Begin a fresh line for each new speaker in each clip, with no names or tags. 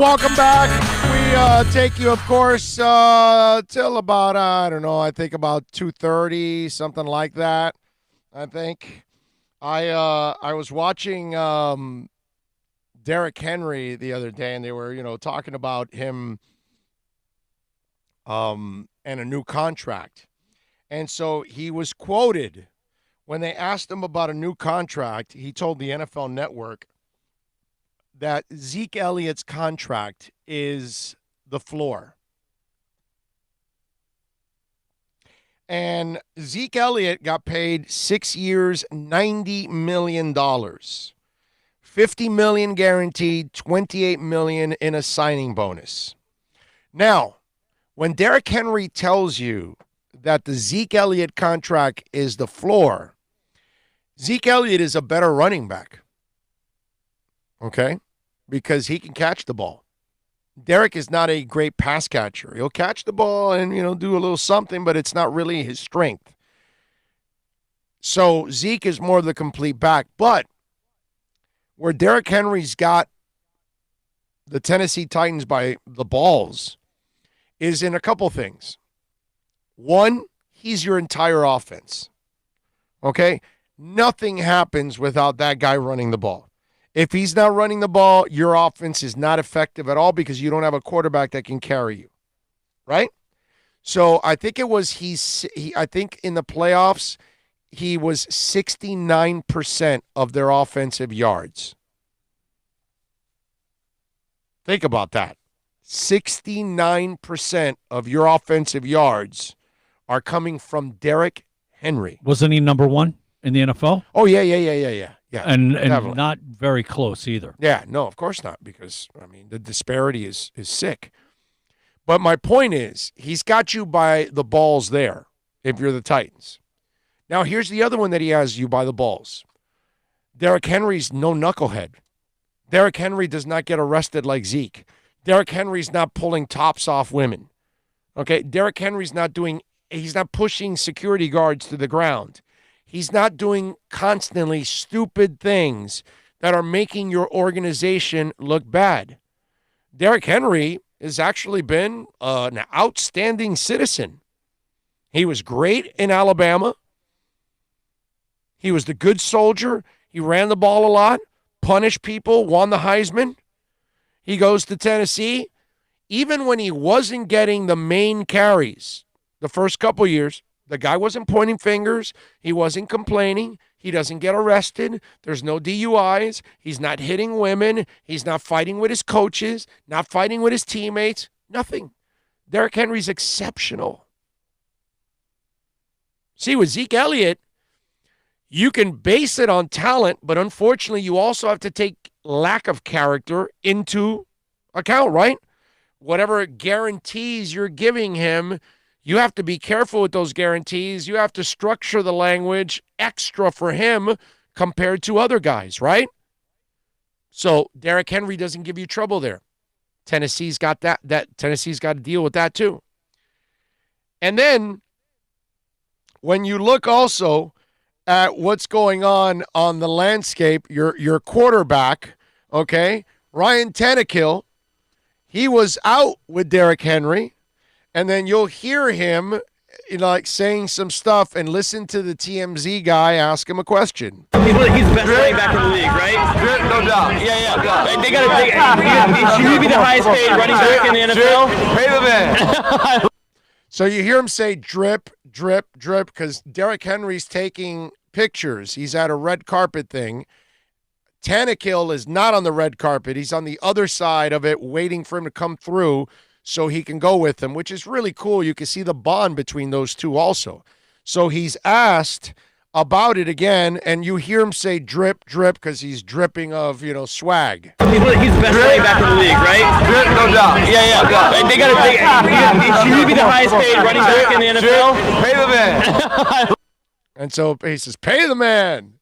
welcome back. We take you, of course, till about, I don't know, I think about 2:30, something like that, I think. I was watching Derrick Henry the other day, and they were, talking about him and a new contract. And so he was quoted when they asked him about a new contract. He told the NFL Network that Zeke Elliott's contract is the floor. And Zeke Elliott got paid 6 years, $90 million. $50 million guaranteed, $28 million in a signing bonus. Now, when Derrick Henry tells you that the Zeke Elliott contract is the floor, Zeke Elliott is a better running back. Okay? Because he can catch the ball. Derrick is not a great pass catcher. He'll catch the ball and, do a little something, but it's not really his strength. So Zeke is more of the complete back. But where Derrick Henry's got the Tennessee Titans by the balls is in a couple things. One, he's your entire offense. Okay? Nothing happens without that guy running the ball. If he's not running the ball, your offense is not effective at all because you don't have a quarterback that can carry you, right? So I think it was I think in the playoffs, he was 69% of their offensive yards. Think about that. 69% of your offensive yards are coming from Derrick Henry.
Wasn't he number one in the NFL?
Oh, yeah. Yeah,
and not very close either.
Yeah, no, of course not, because, the disparity is sick. But my point is, he's got you by the balls there if you're the Titans. Now, here's the other one that he has you by the balls. Derrick Henry's no knucklehead. Derrick Henry does not get arrested like Zeke. Derrick Henry's not pulling tops off women. Okay? Derrick Henry's he's not pushing security guards to the ground. He's not doing constantly stupid things that are making your organization look bad. Derrick Henry has actually been an outstanding citizen. He was great in Alabama. He was the good soldier. He ran the ball a lot, punished people, won the Heisman. He goes to Tennessee. Even when he wasn't getting the main carries the first couple years, the guy wasn't pointing fingers. He wasn't complaining. He doesn't get arrested. There's no DUIs. He's not hitting women. He's not fighting with his coaches, not fighting with his teammates. Nothing. Derrick Henry's exceptional. See, with Zeke Elliott, you can base it on talent, but unfortunately, you also have to take lack of character into account, right? Whatever guarantees you're giving him, you have to be careful with those guarantees. You have to structure the language extra for him compared to other guys, right? So Derrick Henry doesn't give you trouble there. Tennessee's got that Tennessee's got to deal with that too. And then when you look also at what's going on the landscape, your quarterback, okay, Ryan Tannehill, he was out with Derrick Henry. And then you'll hear him, saying some stuff, and listen to the TMZ guy ask him a question.
He's the best running back in the league, right? No doubt. Yeah. No doubt. They should he be the highest paid running back in the NFL?
Pay the man.
So you hear him say drip, drip, drip, because Derrick Henry's taking pictures. He's at a red carpet thing. Tannehill is not on the red carpet. He's on the other side of it, waiting for him to come through so he can go with him, which is really cool. You can see the bond between those two also. So he's asked about it again, and you hear him say drip, drip, because he's dripping of, swag.
He's the best running back in the league, right?
Drip, no doubt.
Yeah. Should he be the highest paid running back in the NFL?
Pay the man.
And so he says, pay the man.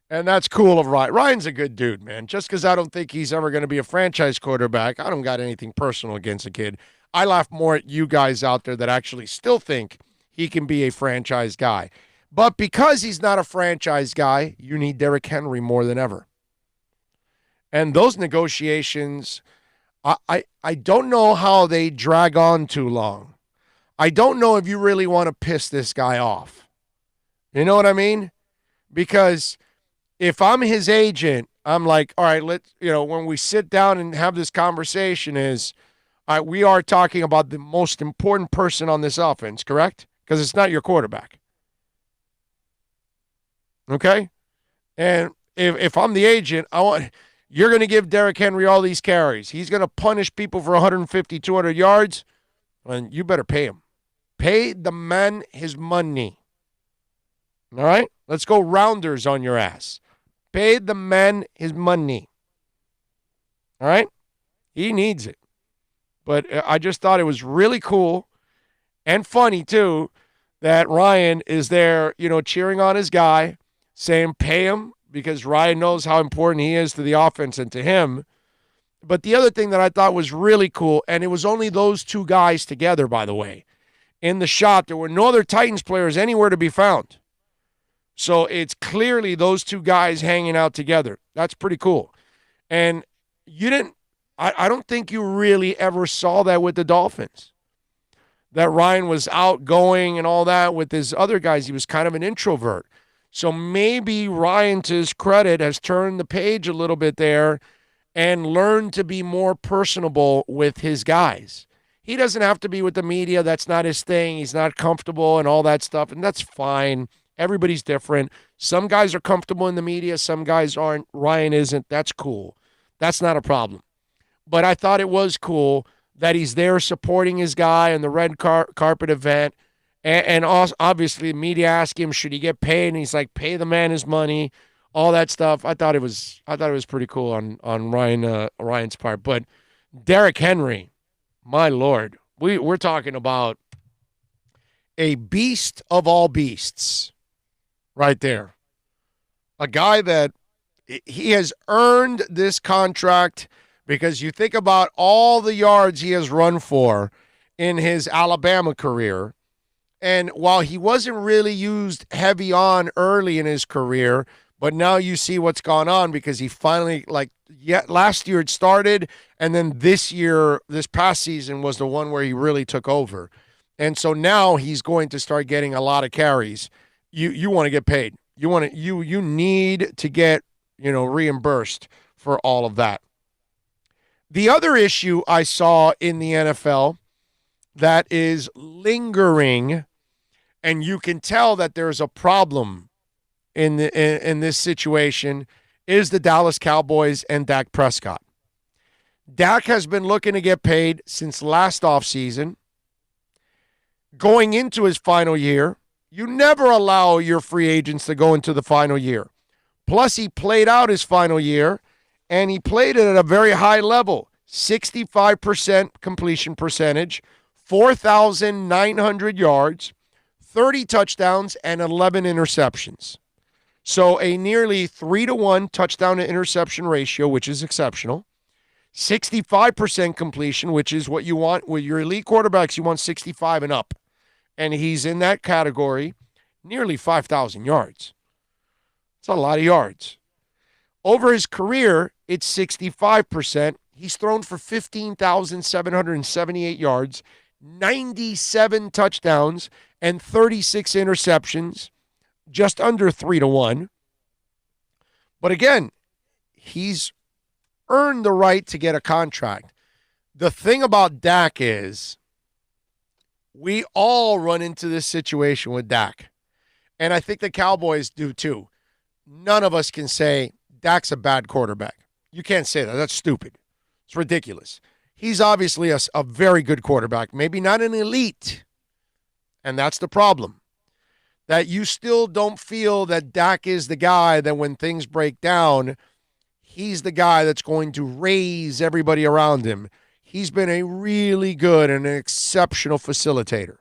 And that's cool of Ryan. Ryan's a good dude, man. Just because I don't think he's ever going to be a franchise quarterback, I don't got anything personal against the kid. I laugh more at you guys out there that actually still think he can be a franchise guy. But because he's not a franchise guy, you need Derrick Henry more than ever. And those negotiations, I don't know how they drag on too long. I don't know if you really want to piss this guy off. You know what I mean? Because if I'm his agent, I'm like, all right, when we sit down and have this conversation we are talking about the most important person on this offense, correct? Because it's not your quarterback. Okay? And if I'm the agent, you're going to give Derrick Henry all these carries. He's going to punish people for 150, 200 yards, and you better pay him. Pay the man his money. All right? Let's go rounders on your ass. Pay the man his money. All right? He needs it. But I just thought it was really cool and funny, too, that Ryan is there, cheering on his guy, saying pay him, because Ryan knows how important he is to the offense and to him. But the other thing that I thought was really cool, and it was only those two guys together, by the way, in the shot. There were no other Titans players anywhere to be found. So it's clearly those two guys hanging out together. That's pretty cool. And I don't think you really ever saw that with the Dolphins, that Ryan was outgoing and all that. With his other guys, he was kind of an introvert. So maybe Ryan, to his credit, has turned the page a little bit there and learned to be more personable with his guys. He doesn't have to be with the media. That's not his thing. He's not comfortable and all that stuff, and that's fine. Everybody's different. Some guys are comfortable in the media. Some guys aren't. Ryan isn't. That's cool. That's not a problem. But I thought it was cool that he's there supporting his guy in the red carpet event. And also, obviously, the media asked him, should he get paid? And he's like, pay the man his money, all that stuff. I thought it was pretty cool on Ryan's part. But Derrick Henry, my Lord, we're talking about a beast of all beasts right there. A guy that he has earned this contract, because you think about all the yards he has run for in his Alabama career. And while he wasn't really used heavy on early in his career, but now you see what's gone on, because he finally, last year it started, and then this past season was the one where he really took over. And so now he's going to start getting a lot of carries. You want to get paid. You need to get, reimbursed for all of that. The other issue I saw in the NFL that is lingering, and you can tell that there's a problem in this situation, is the Dallas Cowboys and Dak Prescott. Dak has been looking to get paid since last offseason. Going into his final year, you never allow your free agents to go into the final year. Plus, he played out his final year, and he played it at a very high level, 65% completion percentage, 4,900 yards, 30 touchdowns, and 11 interceptions. So a nearly 3-to-1 touchdown to interception ratio, which is exceptional. 65% completion, which is what you want. With your elite quarterbacks, you want 65 and up. And he's in that category, nearly 5,000 yards. It's a lot of yards. Over his career, it's 65%. He's thrown for 15,778 yards, 97 touchdowns, and 36 interceptions, just under 3-to-1. But again, he's earned the right to get a contract. The thing about Dak is we all run into this situation with Dak. And I think the Cowboys do too. None of us can say Dak's a bad quarterback. You can't say that. That's stupid. It's ridiculous. He's obviously a very good quarterback, maybe not an elite. And that's the problem. That you still don't feel that Dak is the guy that when things break down, he's the guy that's going to raise everybody around him. He's been a really good and an exceptional facilitator.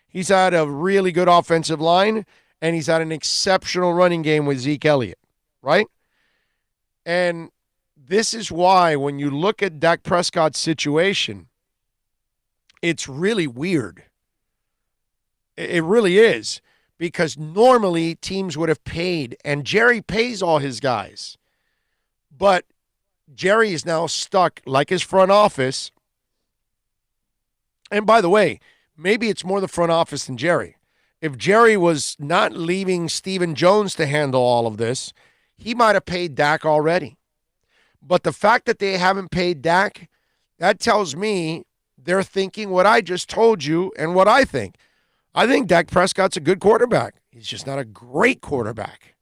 He's had a really good offensive line, and he's had an exceptional running game with Zeke Elliott, right? And this is why when you look at Dak Prescott's situation, it's really weird. It really is, because normally teams would have paid, and Jerry pays all his guys. But Jerry is now stuck like his front office. And by the way, maybe it's more the front office than Jerry. If Jerry was not leaving Stephen Jones to handle all of this, he might have paid Dak already. But the fact that they haven't paid Dak, that tells me they're thinking what I just told you and what I think. I think Dak Prescott's a good quarterback. He's just not a great quarterback.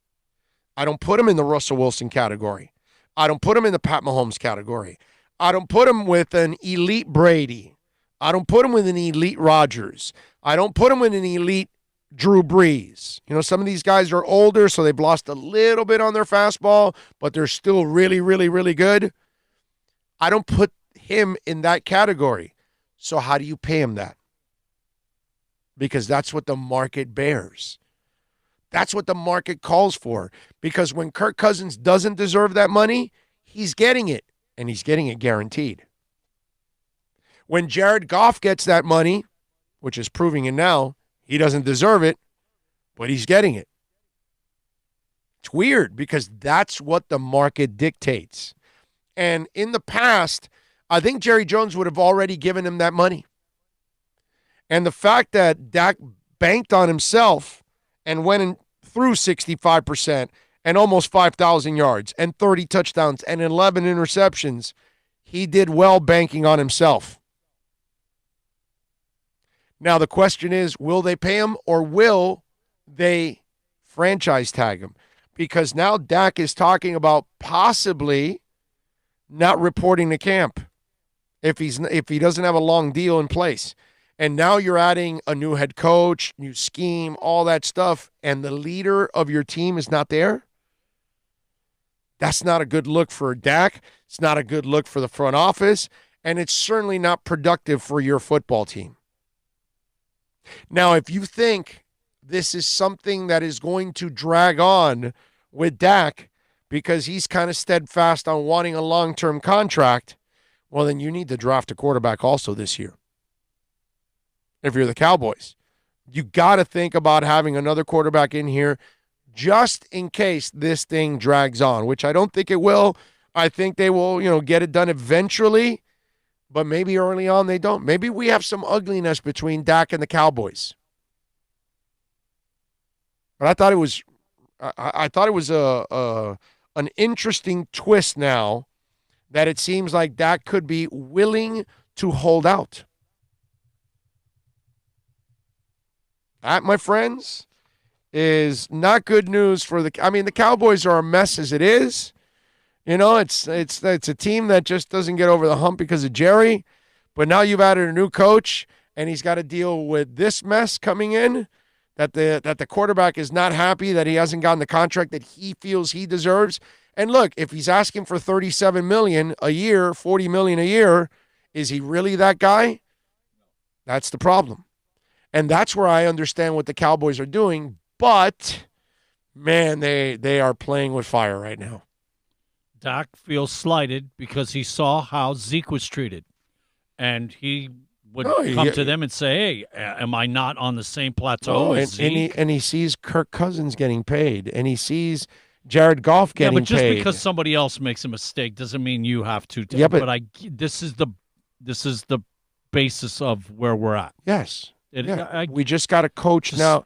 I don't put him in the Russell Wilson category. I don't put him in the Pat Mahomes category. I don't put him with an elite Brady. I don't put him with an elite Rodgers. I don't put him with an elite Drew Brees. You know, some of these guys are older, so they've lost a little bit on their fastball, but they're still really, really, really good. I don't put him in that category. So how do you pay him that? Because that's what the market bears. That's what the market calls for. Because when Kirk Cousins doesn't deserve that money, he's getting it, and he's getting it guaranteed. When Jared Goff gets that money, which is proving it now, he doesn't deserve it, but he's getting it. It's weird because that's what the market dictates. And in the past, I think Jerry Jones would have already given him that money. And the fact that Dak banked on himself and went in through 65% and almost 5,000 yards and 30 touchdowns and 11 interceptions, he did well banking on himself. Now, the question is, will they pay him or will they franchise tag him? Because now Dak is talking about possibly not reporting to camp if he doesn't have a long deal in place. And now you're adding a new head coach, new scheme, all that stuff, and the leader of your team is not there? That's not a good look for Dak. It's not a good look for the front office, and it's certainly not productive for your football team. Now, if you think this is something that is going to drag on with Dak because he's kind of steadfast on wanting a long-term contract, well, then you need to draft a quarterback also this year. If you're the Cowboys, you got to think about having another quarterback in here just in case this thing drags on, which I don't think it will. I think they will, get it done eventually. But maybe early on they don't. Maybe we have some ugliness between Dak and the Cowboys. But I thought it was an interesting twist now that it seems like Dak could be willing to hold out. That, my friends, is not good news for the Cowboys are a mess as it is. It's a team that just doesn't get over the hump because of Jerry. But now you've added a new coach, and he's got to deal with this mess coming in, that the quarterback is not happy that he hasn't gotten the contract that he feels he deserves. And look, if he's asking for $37 million a year, $40 million a year, is he really that guy? That's the problem. And that's where I understand what the Cowboys are doing. But, man, they are playing with fire right now.
Dak feels slighted because he saw how Zeke was treated. And he would come to them and say, hey, am I not on the same plateau as Zeke?
And he sees Kirk Cousins getting paid. And he sees Jared Goff getting paid.
Yeah, but just because somebody else makes a mistake doesn't mean you have to.
Yeah, but
this is the basis of where we're at.
Yes. We just got a coach now.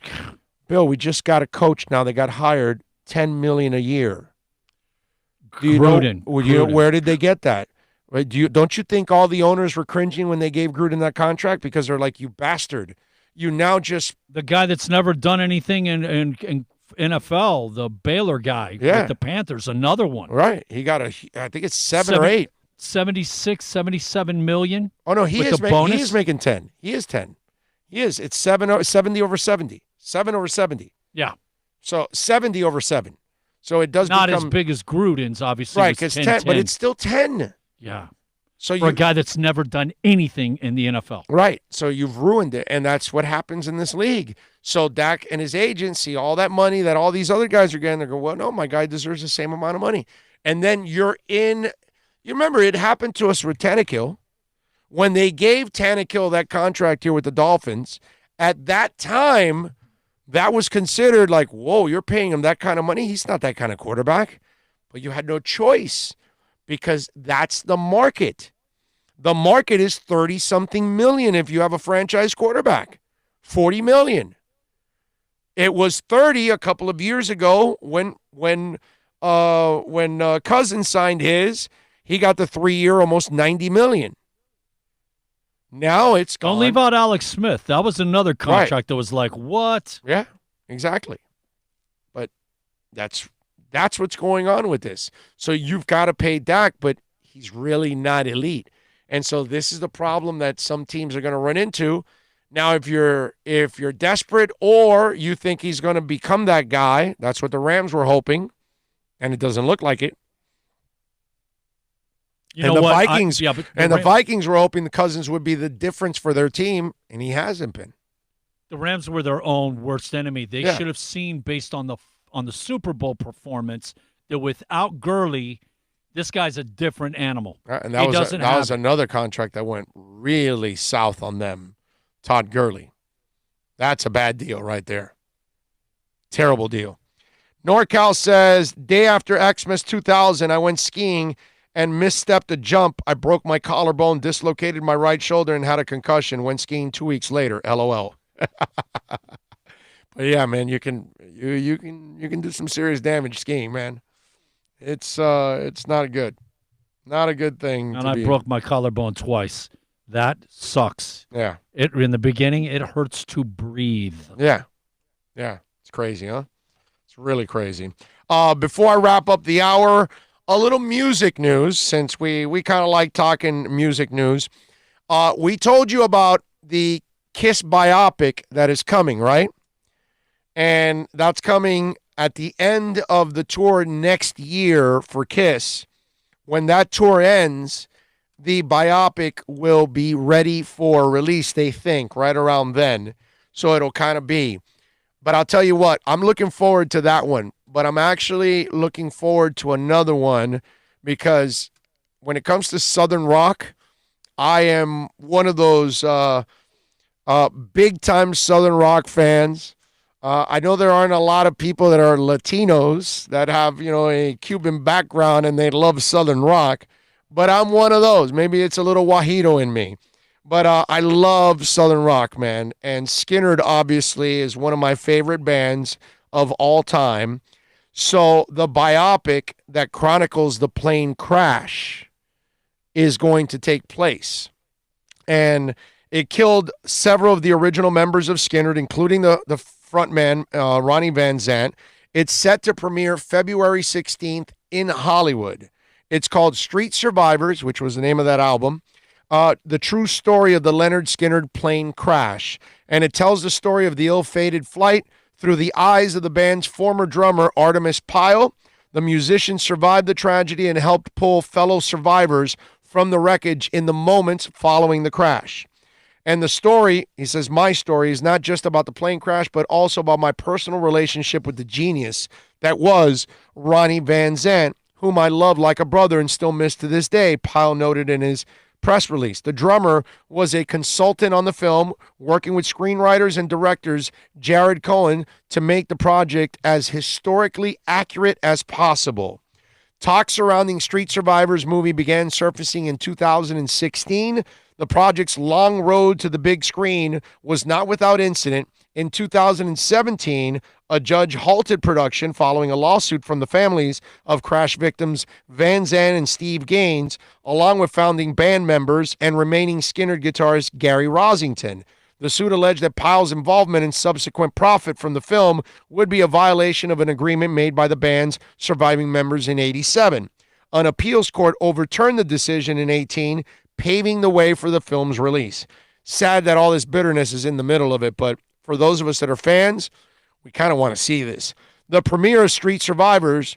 Bill, we just got a coach now that got hired $10 million a year.
Gruden.
Where did they get that? Right? Don't you think all the owners were cringing when they gave Gruden that contract because they're like, you bastard? You now just
the guy that's never done anything in NFL, the Baylor guy with the Panthers, another one.
Right. He got I think it's 7 or 8.
76, 77 million.
Oh no, he is making 10. He is 10. He is. It's 70 over 70. 7 over 70.
Yeah.
So 70 over 7. So it does
not
become,
as big as Gruden's, obviously.
Right, because 10, but it's still 10.
Yeah.
So
for a guy that's never done anything in the NFL.
Right. So you've ruined it, and that's what happens in this league. So Dak and his agent see all that money that all these other guys are getting. They go, well, no, my guy deserves the same amount of money. And then you remember it happened to us with Tannehill. When they gave Tannehill that contract here with the Dolphins, at that time, that was considered like, whoa, you're paying him that kind of money? He's not that kind of quarterback. But you had no choice because that's the market. The market is 30-something million if you have a franchise quarterback, 40 million. It was 30 a couple of years ago when Cousins signed his. He got the 3-year, almost 90 million. Now it's gone.
Don't leave out Alex Smith. That was another contract that was like, what?
Yeah, exactly. But that's what's going on with this. So you've got to pay Dak, but he's really not elite. And so this is the problem that some teams are going to run into. Now, if you're desperate or you think he's going to become that guy, that's what the Rams were hoping, and it doesn't look like it. The Vikings were hoping the Cousins would be the difference for their team, and he hasn't been.
The Rams were their own worst enemy. They should have seen, based on the Super Bowl performance, that without Gurley, this guy's a different animal.
And that was another contract that went really south on them. Todd Gurley. That's a bad deal right there. Terrible deal. NorCal says, day after Xmas 2000, I went skiing and misstepped a jump. I broke my collarbone, dislocated my right shoulder, and had a concussion. Went skiing 2 weeks later. LOL. But yeah, man, you can do some serious damage skiing, man. It's not good. Not a good thing.
And I broke my collarbone twice. That sucks.
Yeah.
In the beginning, it hurts to breathe.
Yeah. Yeah. It's crazy, huh? It's really crazy. Before I wrap up the hour, a little music news, since we kind of like talking music news. We told you about the Kiss biopic that is coming, right? And that's coming at the end of the tour next year for Kiss. When that tour ends, the biopic will be ready for release, they think, right around then. So it'll kind of be. But I'll tell you what, I'm looking forward to that one. But I'm actually looking forward to another one because when it comes to Southern rock, I am one of those big-time Southern rock fans. I know there aren't a lot of people that are Latinos that have, a Cuban background and they love Southern rock. But I'm one of those. Maybe it's a little Wajito in me. But I love Southern rock, man. And Skynyrd, obviously, is one of my favorite bands of all time. So the biopic that chronicles the plane crash is going to take place. And it killed several of the original members of Skynyrd, including the frontman, Ronnie Van Zant. It's set to premiere February 16th in Hollywood. It's called Street Survivors, which was the name of that album, the true story of the Lynyrd Skynyrd plane crash. And it tells the story of the ill-fated flight through the eyes of the band's former drummer, Artemis Pyle. The musician survived the tragedy and helped pull fellow survivors from the wreckage in the moments following the crash. And the story, he says, my story is not just about the plane crash, but also about my personal relationship with the genius that was Ronnie Van Zant, whom I love like a brother and still miss to this day, Pyle noted in his press release. The drummer was a consultant on the film, working with screenwriters and directors Jared Cohen to make the project as historically accurate as possible. Talk surrounding Street Survivors movie began surfacing in 2016. The project's long road to the big screen was not without incident. In 2017, a judge halted production following a lawsuit from the families of crash victims Van Zant and Steve Gaines, along with founding band members and remaining Skynyrd guitarist Gary Rosington. The suit alleged that Pyle's involvement and subsequent profit from the film would be a violation of an agreement made by the band's surviving members in '87. An appeals court overturned the decision in 2018, paving the way for the film's release. Sad that all this bitterness is in the middle of it, but for those of us that are fans, we kind of want to see this. The premiere of Street Survivors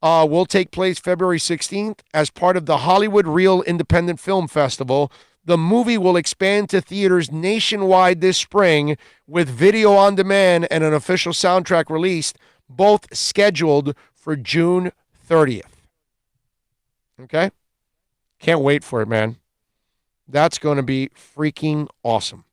will take place February 16th as part of the Hollywood Reel Independent Film Festival. The movie will expand to theaters nationwide this spring with video on demand and an official soundtrack released, both scheduled for June 30th. Okay? Can't wait for it, man. That's going to be freaking awesome.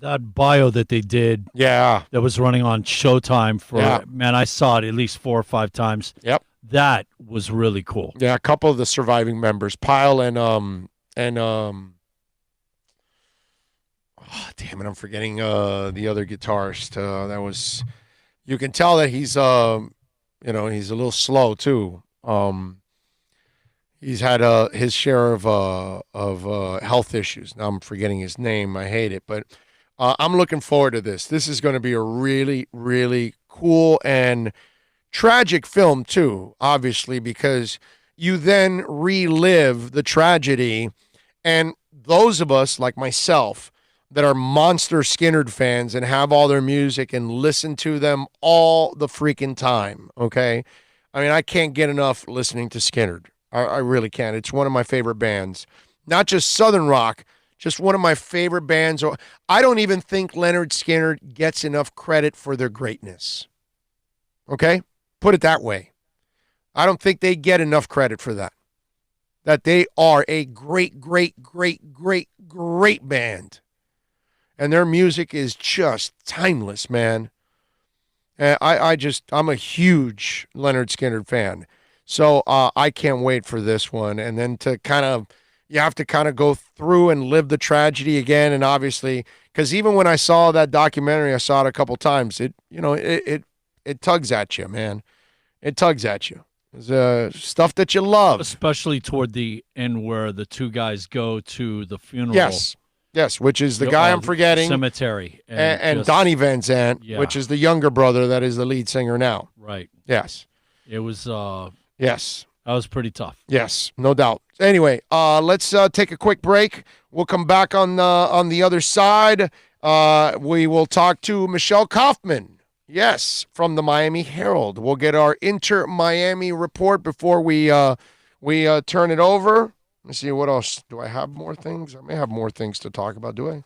That bio that they did,
that
was running on Showtime man, I saw it at least 4 or 5 times.
Yep.
That was really cool.
Yeah, a couple of the surviving members, Pyle and damn it, I'm forgetting the other guitarist. That was, you can tell that he's he's a little slow too. He's had his share of health issues. Now I'm forgetting his name. I hate it, but I'm looking forward to this. This is going to be a really, really cool and tragic film too, obviously, because you then relive the tragedy. And those of us, like myself, that are monster Skynyrd fans and have all their music and listen to them all the freaking time, okay? I mean, I can't get enough listening to Skynyrd. I really can't. It's one of my favorite bands. Not just Southern rock, just one of my favorite bands. I don't even think Lynyrd Skynyrd gets enough credit for their greatness. Okay? Put it that way. I don't think they get enough credit for that. That they are a great, great, great, great, great band. And their music is just timeless, man. I'm a huge Lynyrd Skynyrd fan. So I can't wait for this one. And then you have to kind of go through and live the tragedy again. And obviously, because even when I saw that documentary, I saw it a couple times. It tugs at you, man. It tugs at you. It's stuff that you love.
Especially toward the end where the two guys go to the funeral.
Yes, which is the guy I'm forgetting.
Cemetery.
And Donnie Van Zant, which is the younger brother that is the lead singer now.
Right.
Yes.
It was...
yes.
That was pretty tough.
Yes, no doubt. Anyway, let's take a quick break. We'll come back on the other side. We will talk to Michelle Kaufman. Yes, from the Miami Herald. We'll get our Inter-Miami report before we turn it over. Let's see, what else? Do I have more things? I may have more things to talk about, do I?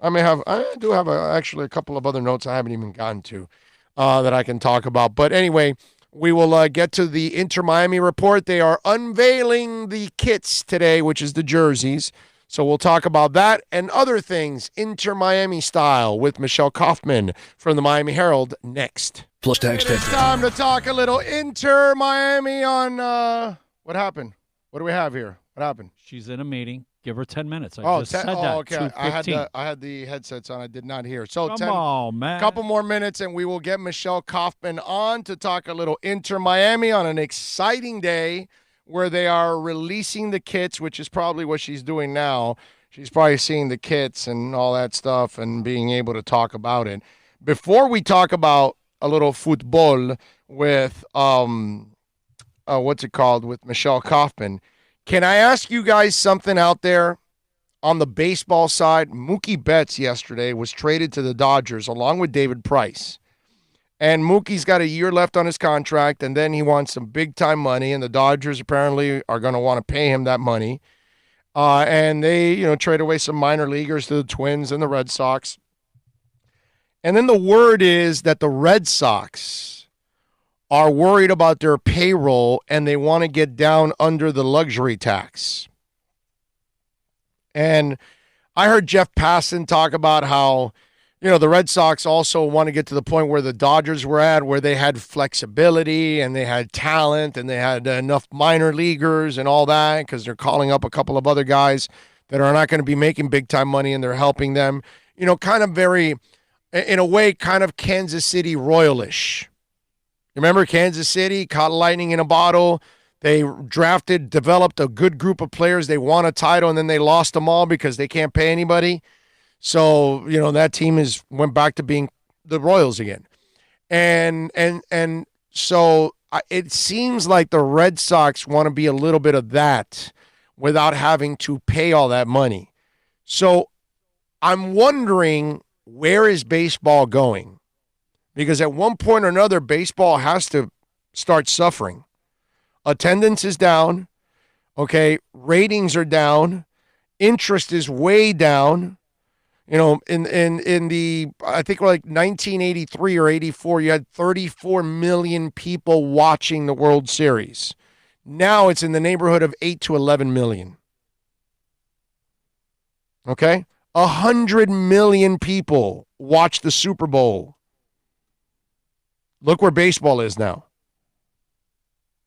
I do have actually a couple of other notes I haven't even gotten to that I can talk about. But anyway, we will get to the Inter-Miami report. They are unveiling the kits today, which is the jerseys. So we'll talk about that and other things, Inter-Miami style, with Michelle Kaufman from the Miami Herald next.
Plus tax.
It's time to talk a little Inter-Miami on what happened. What do we have here? What happened?
She's in a meeting. Give her 10 minutes. I just said that.
Oh, okay. I
$2.15.
had the headsets on. I did not hear. So
Come on, man.
Couple more minutes, and we will get Michelle Kaufman on to talk a little Inter-Miami on an exciting day where they are releasing the kits, which is probably what she's doing now. She's probably seeing the kits and all that stuff and being able to talk about it. Before we talk about a little football with with Michelle Kaufman, can I ask you guys something out there on the baseball side? Mookie Betts yesterday was traded to the Dodgers along with David Price. And Mookie's got a year left on his contract, and then he wants some big-time money, and the Dodgers apparently are going to want to pay him that money. And they, trade away some minor leaguers to the Twins and the Red Sox. And then the word is that the Red Sox are worried about their payroll, and they want to get down under the luxury tax. And I heard Jeff Passan talk about how, the Red Sox also want to get to the point where the Dodgers were at, where they had flexibility and they had talent and they had enough minor leaguers and all that, because they're calling up a couple of other guys that are not going to be making big-time money, and they're helping them. Kind of very, in a way, kind of Kansas City Royalish. Remember Kansas City, caught lightning in a bottle. They developed a good group of players. They won a title, and then they lost them all because they can't pay anybody. So, that team went back to being the Royals again. And so it seems like the Red Sox want to be a little bit of that without having to pay all that money. So I'm wondering, where is baseball going? Because at one point or another, baseball has to start suffering. Attendance is down. Okay, ratings are down. Interest is way down. In the, I think like 1983 or 84, you had 34 million people watching the World Series. Now it's in the neighborhood of 8 to 11 million. Okay? 100 million people watch the Super Bowl. Look where baseball is now.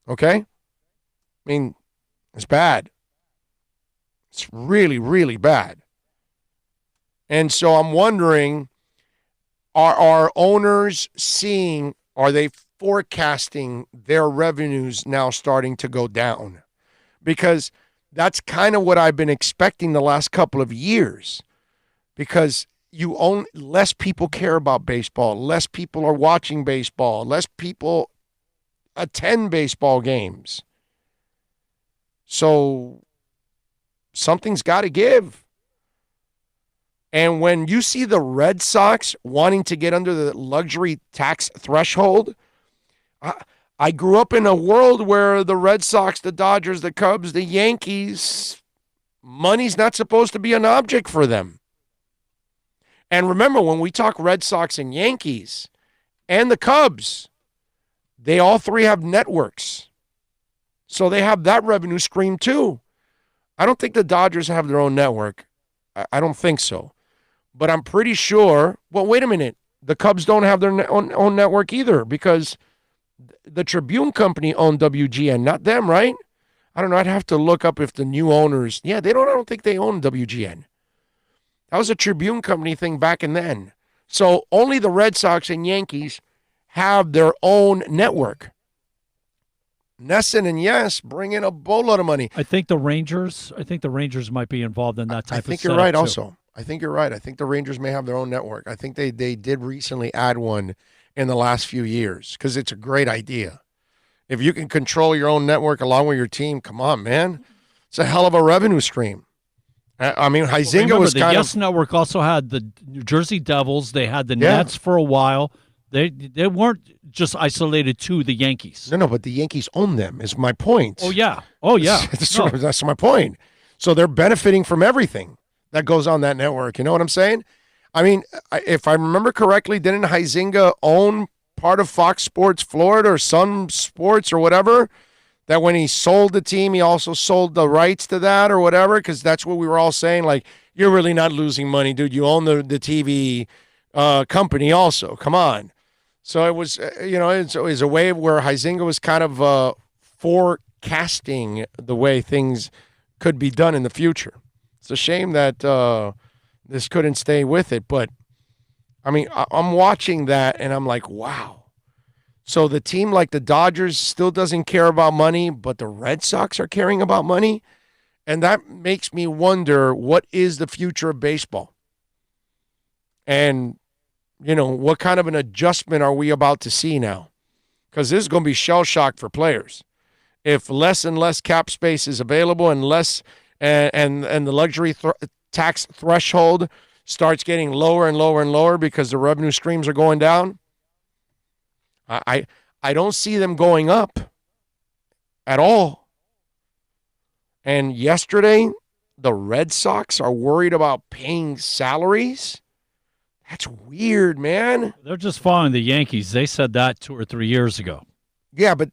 Okay? I mean, it's bad. It's really, really bad. And so I'm wondering, are our owners seeing, are they forecasting their revenues now starting to go down? Because that's kind of what I've been expecting the last couple of years. Because less people care about baseball, less people are watching baseball, less people attend baseball games. So something's got to give. And when you see the Red Sox wanting to get under the luxury tax threshold, I grew up in a world where the Red Sox, the Dodgers, the Cubs, the Yankees, money's not supposed to be an object for them. And remember, when we talk Red Sox and Yankees and the Cubs, they all three have networks. So they have that revenue stream too. I don't think the Dodgers have their own network. I don't think so. But I'm pretty sure, well, wait a minute. The Cubs don't have their own network either because the Tribune Company owned WGN, not them, right? I don't know. I'd have to look up if the new owners, I don't think they own WGN. That was a Tribune Company thing back in then. So only the Red Sox and Yankees have their own network. Nesson and Yes bring in a boatload of money.
I think the Rangers might be involved in that type of
I think you're
setup,
right
too.
also. I think you're right. I think the Rangers may have their own network. I think they did recently add one in the last few years because it's a great idea. If you can control your own network along with your team, come on, man. It's a hell of a revenue stream. I mean, Huizinga was kind of...
The Yes Network also had the New Jersey Devils. They had the Nets for a while. They weren't just isolated to the Yankees.
No, but the Yankees own them, is my point.
Oh, yeah.
That's my point. So they're benefiting from everything that goes on that network. You know what I'm saying? I mean, if I remember correctly, didn't Huizinga own part of Fox Sports Florida or Sun Sports or whatever? That when he sold the team, he also sold the rights to that or whatever? Because that's what we were all saying. Like, you're really not losing money, dude. You own the TV company also. Come on. So it was, it was a way where Huizinga was kind of forecasting the way things could be done in the future. It's a shame that this couldn't stay with it. But, I mean, I'm watching that, and I'm like, wow. So the team like the Dodgers still doesn't care about money, but the Red Sox are caring about money? And that makes me wonder, what is the future of baseball? And, what kind of an adjustment are we about to see now? Because this is going to be shell shock for players. If less and less cap space is available and less and the luxury tax threshold starts getting lower and lower and lower because the revenue streams are going down, I don't see them going up at all. And yesterday, the Red Sox are worried about paying salaries? That's weird, man.
They're just following the Yankees. They said that 2 or 3 years ago.
Yeah, but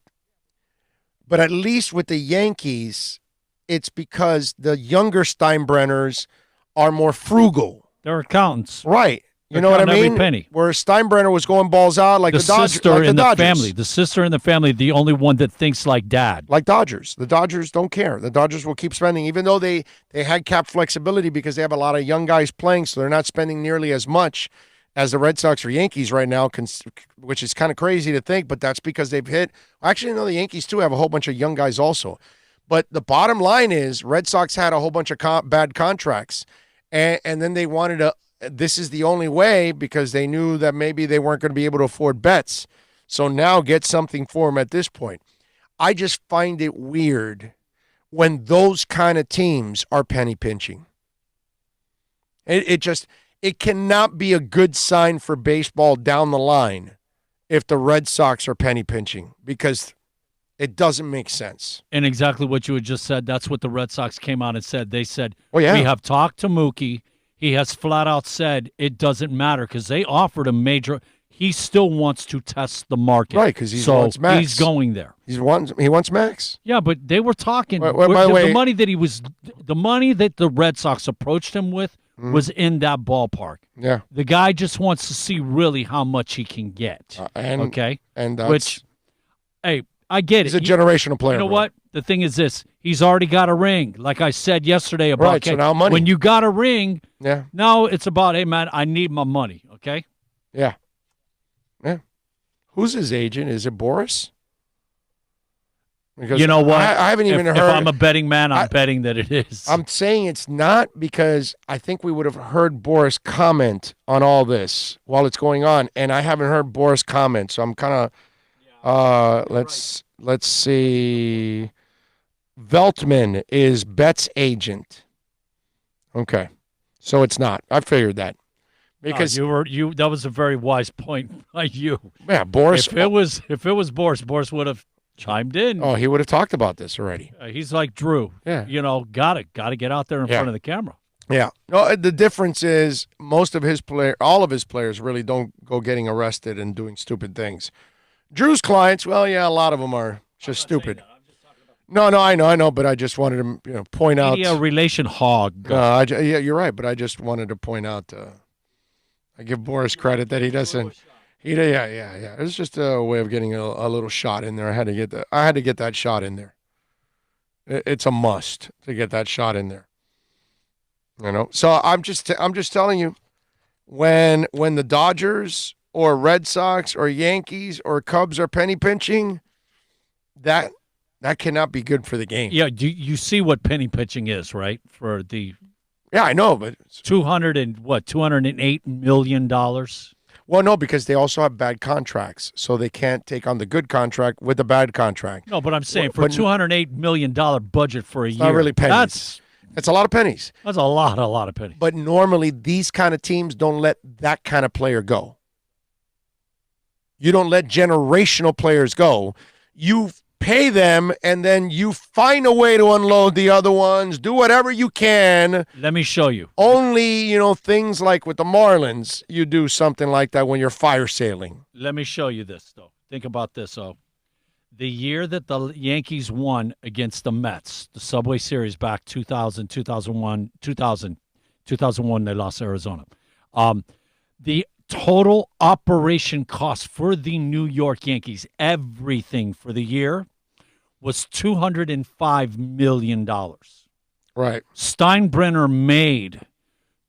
at least with the Yankees, it's because the younger Steinbrenners are more frugal.
They're accountants.
Right. You know what I mean?
Every penny.
Where Steinbrenner was going balls out like the Dodgers.
The sister in the family, the only one that thinks like dad.
Like Dodgers. The Dodgers don't care. The Dodgers will keep spending, even though they had cap flexibility because they have a lot of young guys playing, so they're not spending nearly as much as the Red Sox or Yankees right now, which is kind of crazy to think, but that's because they've hit. Actually, no, the Yankees too have a whole bunch of young guys also. But the bottom line is Red Sox had a whole bunch of bad contracts, and then they wanted to. This is the only way because they knew that maybe they weren't going to be able to afford Betts. So now get something for them at this point. I just find it weird when those kind of teams are penny pinching. It cannot be a good sign for baseball down the line if the Red Sox are penny pinching because it doesn't make sense.
And exactly what you had just said, that's what the Red Sox came out and said. They said,
we
have talked to Mookie. He has flat out said it doesn't matter because they offered a major. He still wants to test the market.
Right, because he wants max.
He's going there.
He wants max.
Yeah, but they were talking.
By the way,
the money that the Red Sox approached him with was in that ballpark.
Yeah.
The guy just wants to see really how much he can get.
And
I get
He's
it.
a generational player.
You know
bro.
what? The thing is this. He's already got a ring. Like I said yesterday about
Right, so now money.
when you got a ring,
Yeah.
now it's about, hey, man, I need my money, okay?
Yeah. Yeah. Who's his agent? Is it Boris? Because
You know what?
I haven't even
if
heard.
I'm a betting man, I'm betting that it is.
I'm saying it's not because I think we would have heard Boris comment on all this while it's going on, and I haven't heard Boris comment. So I'm kind of let's see. Veltman is Bet's agent. Okay, so it's not. I figured that because
that was a very wise point by you.
yeah, Boris.
If it was Boris would have chimed in.
Oh, he would have talked about this already.
He's like Drew.
Yeah.
Got to get out there in front of the camera.
Yeah. No, the difference is all of his players really don't go getting arrested and doing stupid things. Drew's clients, well, yeah, a lot of them are just stupid. No, I know, but I just wanted to point out.
Media relation hog.
Yeah, you're right, but I just wanted to point out. I give Boris credit that he doesn't. Yeah. It's just a way of getting a little shot in there. I had to get that shot in there. It's a must to get that shot in there. So I'm just telling you, when the Dodgers or Red Sox or Yankees or Cubs are penny pinching, that cannot be good for the game.
Yeah, you see what penny pitching is, right? For the
I know, but
$208 million.
Well, no, because they also have bad contracts, so they can't take on the good contract with the bad contract.
No, but I'm saying for $208 million budget for a year,
not really pennies. That's a lot of pennies.
That's a lot of pennies.
But normally, these kind of teams don't let that kind of player go. You don't let generational players go. You pay them, and then you find a way to unload the other ones. Do whatever you can.
Let me show you.
Only, things like with the Marlins, you do something like that when you're fire sailing.
Let me show you this, though. Think about this, though. The year that the Yankees won against the Mets, the Subway Series back 2000, they lost Arizona. The total operation cost for the New York Yankees, everything for the year, was $205 million.
Right.
Steinbrenner made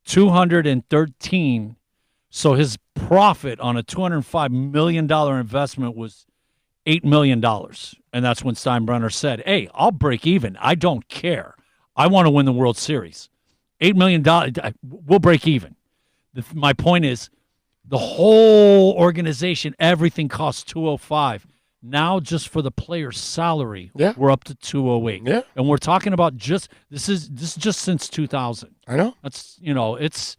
$213, so his profit on a $205 million investment was $8 million. And that's when Steinbrenner said, hey, I'll break even. I don't care. I want to win the World Series. $8 million, we'll break even. My point is, the whole organization, everything costs $205. Now, just for the player's salary, we're up to $208.
Yeah.
And we're talking about this is just since 2000.
I know.
That's it's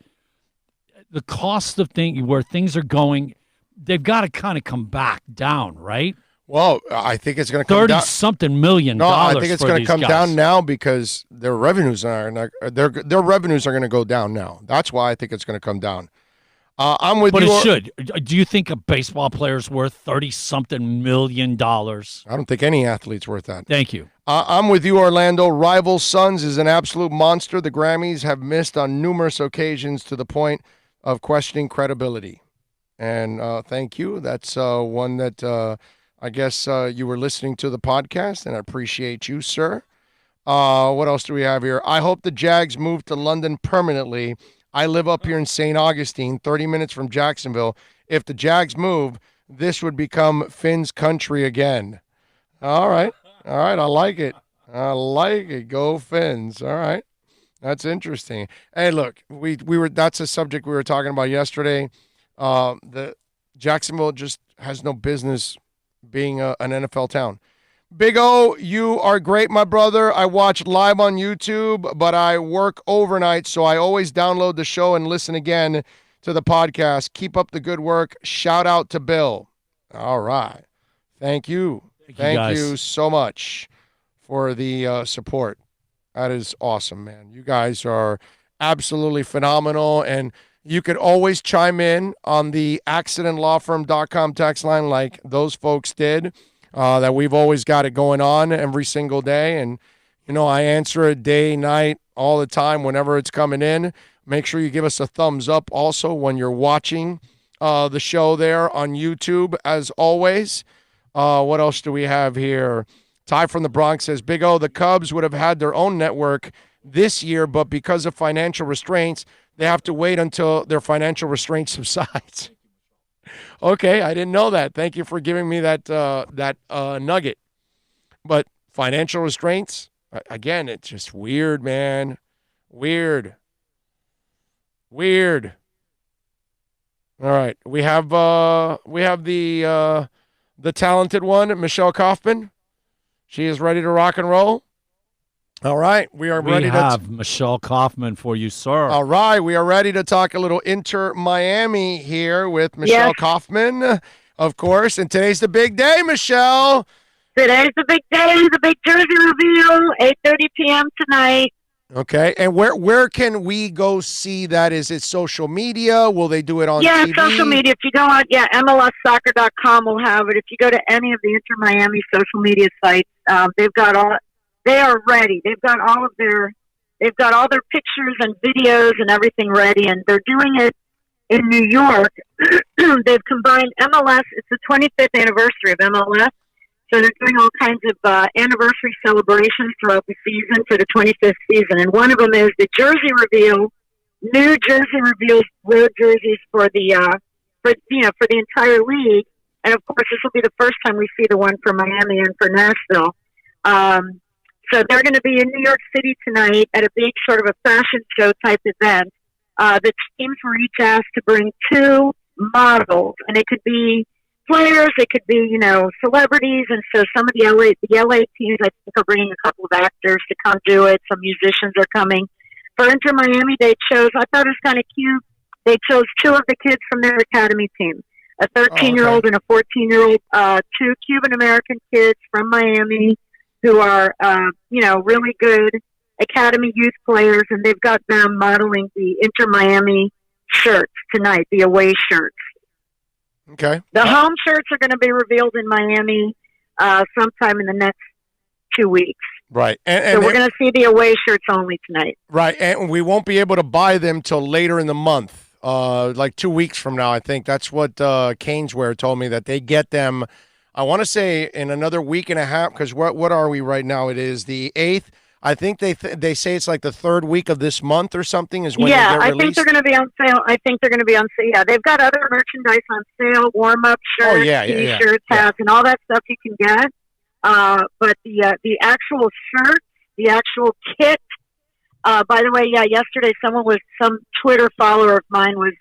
the cost of where things are going. They've got to kind of come back down, right?
Well, I think it's going to come down.
$30-something million.
No, I think it's going to come
guys.
down now because their revenues are their revenues are going to go down now. That's why I think it's going to come down. I'm with you.
But it should. Do you think a baseball player's worth $30-something million?
I don't think any athlete's worth that.
Thank you.
I'm with you, Orlando. Rival Sons is an absolute monster. The Grammys have missed on numerous occasions to the point of questioning credibility. And thank you. That's one that I guess you were listening to the podcast, and I appreciate you, sir. What else do we have here? I hope the Jags move to London permanently. I live up here in St. Augustine, 30 minutes from Jacksonville. If the Jags move, this would become Finn's country again. All right. I like it. Go Finns. All right. That's interesting. Hey, look, that's a subject we were talking about yesterday. The Jacksonville just has no business being an NFL town. Big O, you are great, my brother. I watch live on YouTube, but I work overnight, so I always download the show and listen again to the podcast. Keep up the good work. Shout out to Bill. All right. Thank you. Thank you so much for the support. That is awesome, man. You guys are absolutely phenomenal, and you could always chime in on the accidentlawfirm.com text line like those folks did. That we've always got it going on every single day. And, I answer it day, night, all the time whenever it's coming in. Make sure you give us a thumbs up also when you're watching the show there on YouTube, as always. What else do we have here? Ty from the Bronx says, Big O, the Cubs would have had their own network this year, but because of financial restraints, they have to wait until their financial restraints subsides. Okay, I didn't know that. Thank you for giving me that nugget. But financial restraints, again, it's just weird, man. Weird. All right, we have the talented one, Michelle Kaufman. She is ready to rock and roll. All right, we are ready
to have Michelle Kaufman for you, sir.
All right, we are ready to talk a little Inter Miami here with Michelle Kaufman, of course. And today's the big day, Michelle.
Today's the big day, the big jersey reveal, 8:30 p.m. tonight.
Okay, and where can we go see that? Is it social media? Will they do it on TV?
Social media. If you go on, MLSsoccer.com will have it. If you go to any of the Inter Miami social media sites, they are ready. They've got all their pictures and videos and everything ready, and they're doing it in New York. They've combined MLS. It's the 25th anniversary of MLS. So they're doing all kinds of anniversary celebrations throughout the season for the 25th season. And one of them is the jersey reveal, new jersey reveals, road jerseys for the entire league. And of course, this will be the first time we see the one for Miami and for Nashville. So they're going to be in New York City tonight at a big sort of a fashion show type event. The teams were each asked to bring 2 models, and it could be players, it could be, celebrities, and so some of the LA teams, I think, are bringing a couple of actors to come do it. Some musicians are coming. For Inter Miami, I thought it was kind of cute, they chose 2 of the kids from their academy team, a 13-year-old and a 14-year-old, 2 Cuban-American kids from Miami who are, really good academy youth players, and they've got them modeling the Inter Miami shirts tonight, the away shirts.
Okay.
The home shirts are going to be revealed in Miami sometime in the next 2 weeks.
Right.
So we're going to see the away shirts only tonight.
Right. And we won't be able to buy them till later in the month, like 2 weeks from now, I think. That's what Caneswear told me, that they get them, I want to say, in another week and a half, because what are we right now? It is the 8th. I think they say it's like the 3rd week of this month or something is when they get released.
I think they're going to be on sale. Yeah, they've got other merchandise on sale, warm-up shirts, T-shirts, hats, and all that stuff you can get. But the actual shirt, the actual kit, by the way, yesterday some Twitter follower of mine was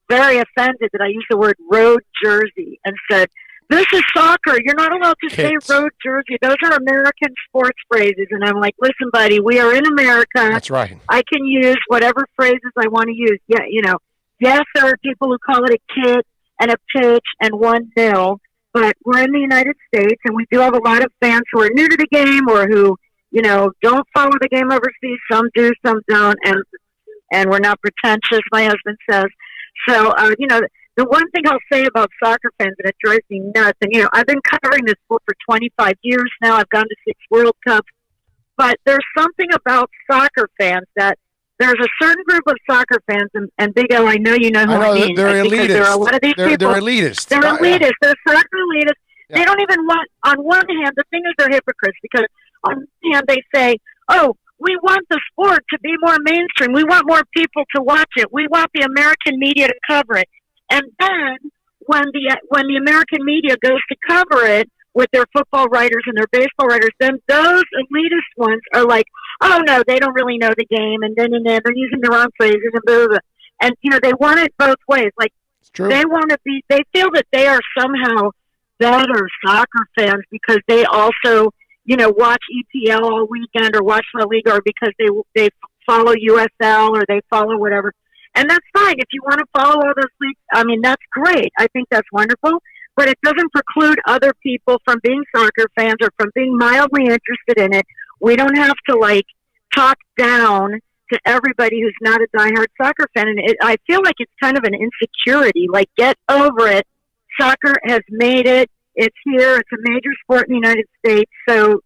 very offended that I used the word road jersey and said, "This is soccer. You're not allowed to say road jersey. Those are American sports phrases." And I'm like, "Listen, buddy, we are in America.
That's right.
I can use whatever phrases I want to use." Yeah, yes, there are people who call it a kit and a pitch and 1-0, but we're in the United States, and we do have a lot of fans who are new to the game or who, don't follow the game overseas. Some do, some don't, and we're not pretentious, my husband says. So, the one thing I'll say about soccer fans, and it drives me nuts, and, I've been covering this sport for 25 years now. I've gone to 6 World Cups. But there's something about soccer fans that there's a certain group of soccer fans, and Big O, I know you know who I mean.
They're elitist.
There are a lot of these people.
They're elitist.
They're elitist. They're soccer elitists. Yeah. They don't even want, on one hand, the thing is they're hypocrites, because on one hand they say, oh, we want the sport to be more mainstream. We want more people to watch it. We want the American media to cover it. And then when the American media goes to cover it with their football writers and their baseball writers, then those elitist ones are like, oh no, they don't really know the game, and then they're using the wrong phrases and blah, blah, blah. And they want it both ways. Like they want to be, they feel that they are somehow better soccer fans because they also, watch EPL all weekend or watch La Liga, or because they follow USL or they follow whatever. And that's fine. If you want to follow all those leagues, I mean, that's great. I think that's wonderful. But it doesn't preclude other people from being soccer fans or from being mildly interested in it. We don't have to, talk down to everybody who's not a diehard soccer fan. And I feel like it's kind of an insecurity. Like, get over it. Soccer has made it. It's here. It's a major sport in the United States. So,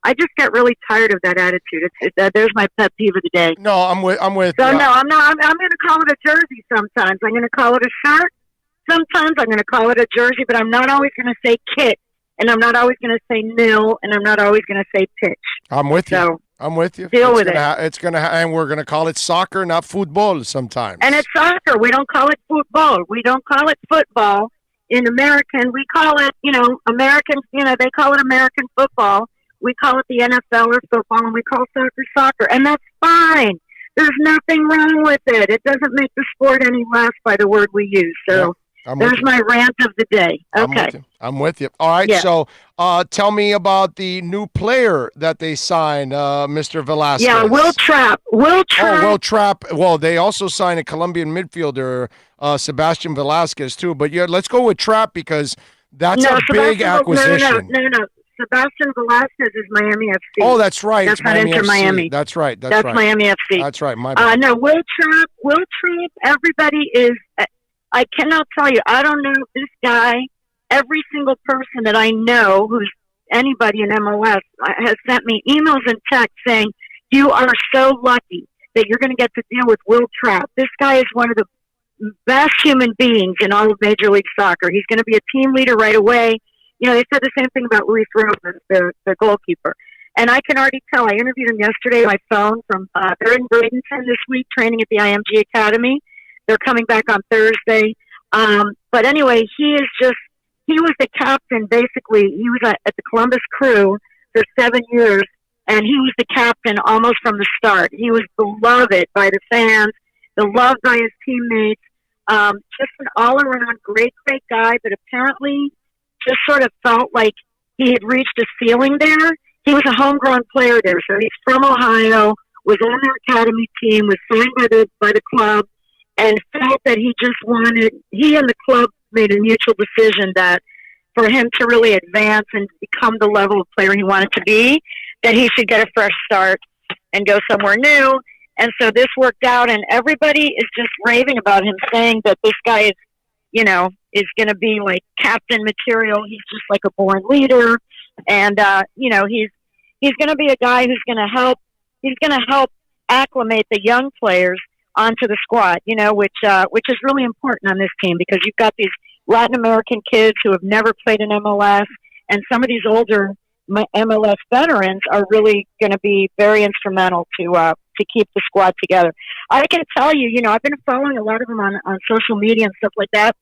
I just get really tired of that attitude. There's my pet peeve of the day.
No, I'm with.
So no, I'm not. I'm going to call it a jersey sometimes. I'm going to call it a shirt. Sometimes I'm going to call it a jersey, but I'm not always going to say kit and I'm not always going to say nil, and I'm not always going to say pitch.
I'm with you.
So
I'm with you.
deal with it.
It's gonna, and we're gonna call it soccer, not football, sometimes.
And it's soccer. We don't call it football. We don't call it football. In American, we call it, American, they call it American football. We call it the NFL or football, and we call soccer, and that's fine. There's nothing wrong with it. It doesn't make the sport any less by the word we use. So there's my rant of the day. Okay.
I'm with you. All right, so tell me about the new player that they signed, Mr. Velasquez.
Yeah, Will Trapp.
Will Trapp. Well, they also signed a Colombian midfielder, Sebastian Velasquez, too. But let's go with Trapp because that's a big acquisition.
No. Sebastian Velasquez is Miami FC.
Oh, that's right.
That's
it's
not Inter Miami.
That's right.
That's
right.
Miami FC.
That's right. My bad.
No, Will Trapp, everybody is, I cannot tell you, I don't know this guy. Every single person that I know who's anybody in MLS has sent me emails and texts saying, you are so lucky that you're going to get to deal with Will Trapp. This guy is one of the best human beings in all of Major League Soccer. He's going to be a team leader right away. They said the same thing about Luis Robles, the goalkeeper. And I can already tell. I interviewed him yesterday by phone they're in Bradenton this week training at the IMG Academy. They're coming back on Thursday. But anyway, he was the captain, basically. He was at the Columbus Crew for 7 years, and he was the captain almost from the start. He was beloved by the fans, beloved by his teammates, just an all-around great guy, but apparently just sort of felt like he had reached a ceiling there. He was a homegrown player there, so he's from Ohio, was on their academy team, was signed by the club, and felt that he and the club made a mutual decision that for him to really advance and become the level of player he wanted to be, that he should get a fresh start and go somewhere new. And so this worked out, and everybody is just raving about him, saying that this guy is, is going to be like captain material. He's just like a born leader. And, he's going to be a guy who's going to help. He's going to help acclimate the young players onto the squad, which is really important on this team because you've got these Latin American kids who have never played in MLS, and some of these older MLS veterans are really going to be very instrumental to keep the squad together. I can tell you, I've been following a lot of them on social media and stuff like that.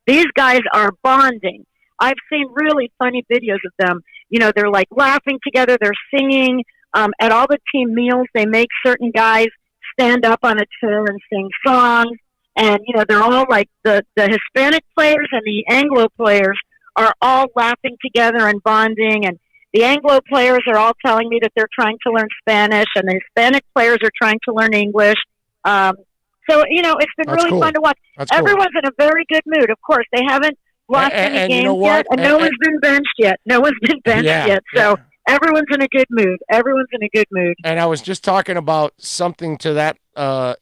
These guys are bonding. I've seen really funny videos of them. They're like laughing together. They're singing. At all the team meals, they make certain guys stand up on a chair and sing songs. And, they're all like the Hispanic players and the Anglo players are all laughing together and bonding. And the Anglo players are all telling me that they're trying to learn Spanish, and the Hispanic players are trying to learn English. So, it's been really fun to watch. Everyone's in a very good mood. Of course, they haven't lost any games yet, and no one's been benched yet. So everyone's in a good mood. And
I was just talking about something to that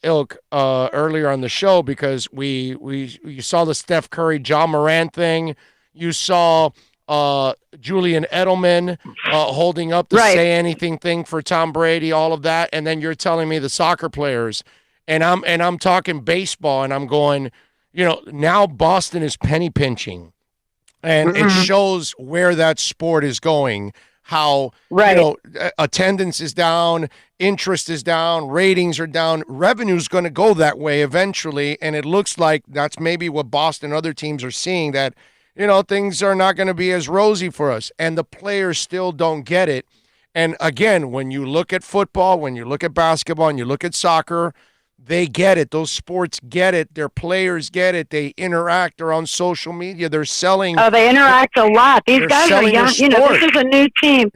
ilk earlier on the show because you saw the Steph Curry, John Morant thing. You saw Julian Edelman holding up the say anything thing for Tom Brady, all of that, and then you're telling me the soccer players, and I'm talking baseball, and I'm going, now Boston is penny pinching, and it shows where that sport is going. How attendance is down, interest is down, ratings are down, revenue's going to go that way eventually, and it looks like that's maybe what Boston and other teams are seeing, that things are not going to be as rosy for us, and the players still don't get it. And again, when you look at football, when you look at basketball, and you look at soccer, they get it. Those sports get it. Their players get it. They interact. They're on social media. They're selling.
Oh, they interact a lot. These guys are young. This is a new team.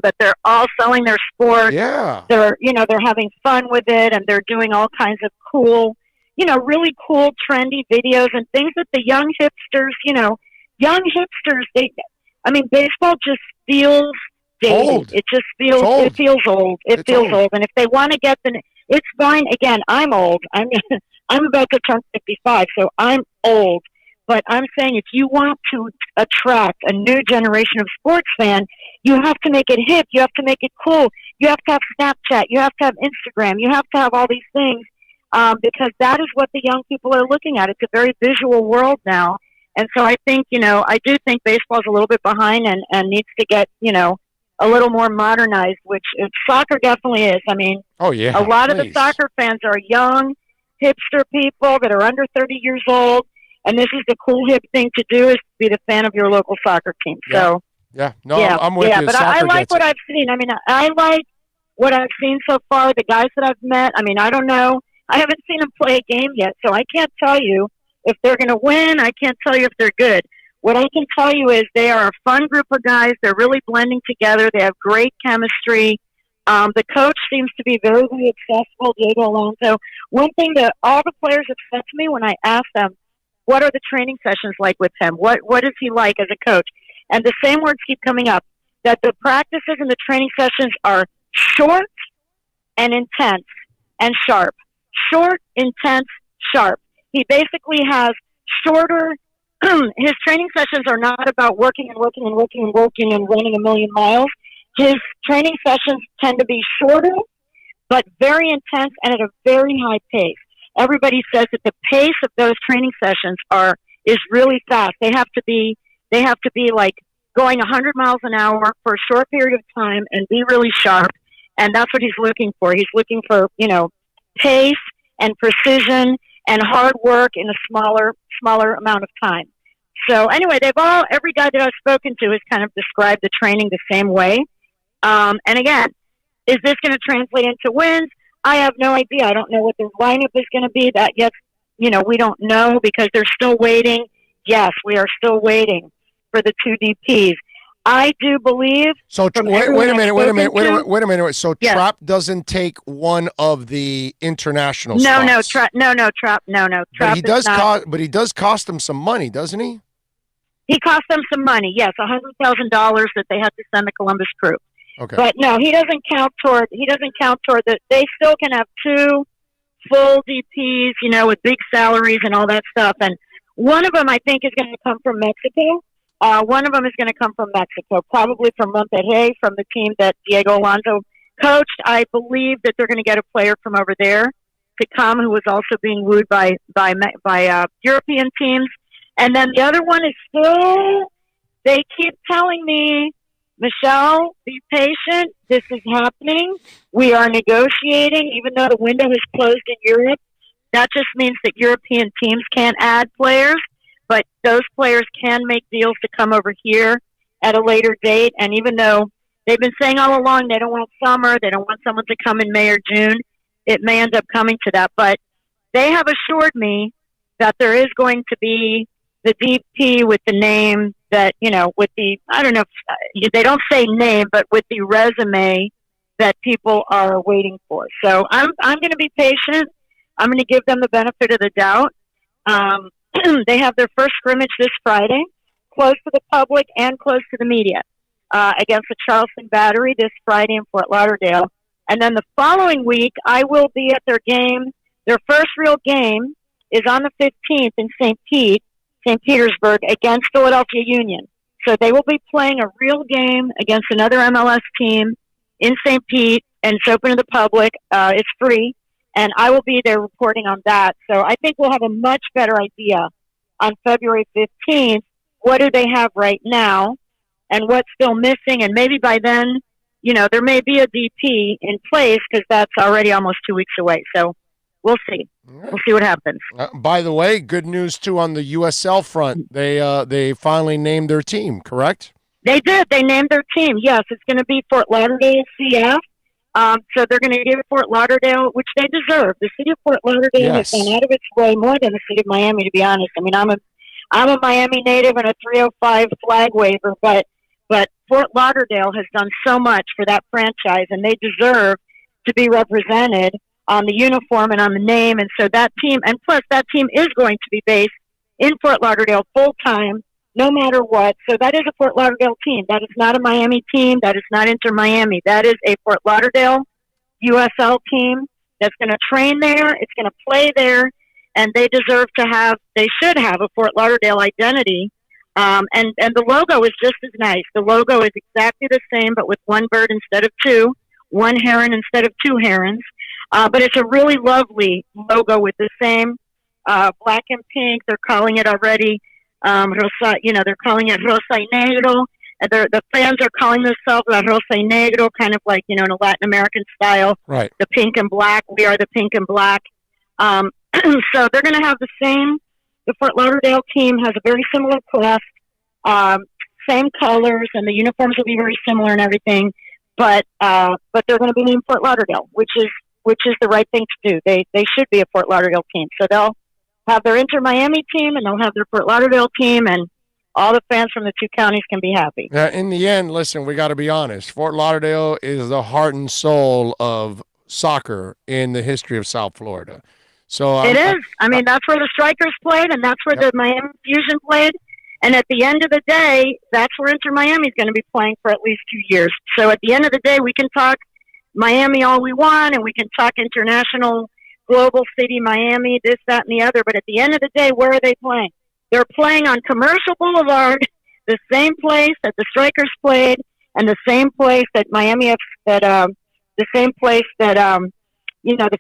But they're all selling their sport.
Yeah.
They're having fun with it, and they're doing all kinds of cool, really cool, trendy videos and things that the young hipsters, baseball just feels dated.
Old.
It just feels old. It feels old. It feels old. And if they want to get it's fine. Again, I'm old. I'm about to turn 55, so I'm old. But I'm saying if you want to attract a new generation of sports fan, you have to make it hip. You have to make it cool. You have to have Snapchat. You have to have Instagram. You have to have all these things because that is what the young people are looking at. It's a very visual world now. And so I think, I do think baseball's a little bit behind and needs to get, a little more modernized, which soccer definitely is. I mean,
Oh yeah.
a lot of the
please.
soccer fans are young, hipster people that are under 30 years old. And this is the cool hip thing to do, is to be the fan of your local soccer team.
Yeah.
So,
Yeah. No, I'm with you.
but I
Soccer
like
gets
what
it.
I've seen. I mean, I like what I've seen so far, the guys that I've met. I mean, I don't know. I haven't seen them play a game yet, so I can't tell you if they're going to win. I can't tell you if they're good. What I can tell you is they are a fun group of guys. They're really blending together. They have great chemistry. The coach seems to be very, very accessible, Diego Alonso. One thing that all the players have said to me when I ask them, what are the training sessions like with him? What is he like as a coach? And the same words keep coming up, that the practices and the training sessions are short and intense and sharp. Short, intense, sharp. He basically has shorter, his training sessions are not about working and working and working and working and running a million miles. His training sessions tend to be shorter, but very intense and at a very high pace. Everybody says that the pace of those training sessions is really fast. They have to be like going 100 miles an hour for a short period of time and be really sharp. And that's what he's looking for. He's looking for, pace and precision and hard work in a smaller amount of time. So anyway, every guy that I've spoken to has kind of described the training the same way. And again, is this going to translate into wins? I have no idea. I don't know what their lineup is going to be. That yet, we don't know because they're still waiting. Yes, we are still waiting for the two DPs. I do believe.
So
from
wait a
everyone
minute.
I've
Wait a
spoken
minute. Wait a
to-
minute. Wait a minute. So
Yes.
Trapp doesn't take one of the international
No,
spots.
Trap. No, Trap. No.
But
Trap
he
is
does
not.
cost. But he does cost them some money, doesn't he?
He cost them some money. Yes, $100,000 that they had to send the Columbus Crew.
Okay.
But no, he doesn't count toward that. They still can have two full DPs, with big salaries and all that stuff. And one of them, I think, is going to come from Mexico. One of them is going to come from Mexico, probably from Monterrey, from the team that Diego Alonso coached. I believe that they're going to get a player from over there to come, who was also being wooed by European teams. And then the other one is still. They keep telling me, Michelle, be patient. This is happening. We are negotiating, even though the window is closed in Europe. That just means that European teams can't add players, but those players can make deals to come over here at a later date. And even though they've been saying all along they don't want summer, they don't want someone to come in May or June, it may end up coming to that. But they have assured me that there is going to be the DP with the name that, with the, I don't know, if, they don't say name, but with the resume that people are waiting for. So I'm going to be patient. I'm going to give them the benefit of the doubt. They have their first scrimmage this Friday, closed to the public and closed to the media, against the Charleston Battery this Friday in Fort Lauderdale. And then the following week, I will be at their game. Their first real game is on the 15th in St. Petersburg against Philadelphia Union. So they will be playing a real game against another MLS team in St. Pete, and it's open to the public. It's free, and I will be there reporting on that. So I think we'll have a much better idea on February 15th. What do they have right now, and what's still missing? And maybe by then, there may be a DP in place because that's already almost 2 weeks away. So we'll see. We'll see what happens.
By the way, good news too on the USL front. They finally named their team, correct?
They did. They named their team. Yes, it's going to be Fort Lauderdale CF. So they're going to give Fort Lauderdale, which they deserve. The city of Fort Lauderdale has gone out of its way more than the city of Miami, to be honest. I mean, I'm a Miami native and a 305 flag waver, but Fort Lauderdale has done so much for that franchise, and they deserve to be represented on the uniform and on the name. And so that team, and plus that team is going to be based in Fort Lauderdale full time, no matter what. So that is a Fort Lauderdale team. That is not a Miami team. That is not Inter Miami. That is a Fort Lauderdale USL team that's going to train there. It's going to play there, and they should have a Fort Lauderdale identity. And the logo is just as nice. The logo is exactly the same, but with one bird instead of two, one heron instead of two herons. But it's a really lovely logo with the same black and pink. They're calling it already Rosa, they're calling it Rosa y Negro. The fans are calling themselves La Rosa y Negro, kind of like, in a Latin American style.
Right.
The pink and black. We are the pink and black. So they're going to have the same. The Fort Lauderdale team has a very similar crest, same colors, and the uniforms will be very similar and everything. But they're going to be named Fort Lauderdale, which is the right thing to do. They should be a Fort Lauderdale team. So they'll have their Inter Miami team, and they'll have their Fort Lauderdale team, and all the fans from the two counties can be happy.
In the end, listen, we got to be honest. Fort Lauderdale is the heart and soul of soccer in the history of South Florida. So
it is. I mean, that's where the Strikers played, and that's where the Miami Fusion played. And at the end of the day, that's where Inter Miami is going to be playing for at least 2 years. So at the end of the day, we can talk Miami all we want, and we can talk international, global city, Miami, this, that, and the other. But at the end of the day, where are they playing? They're playing on Commercial Boulevard, the same place that the Strikers played, and the same place that the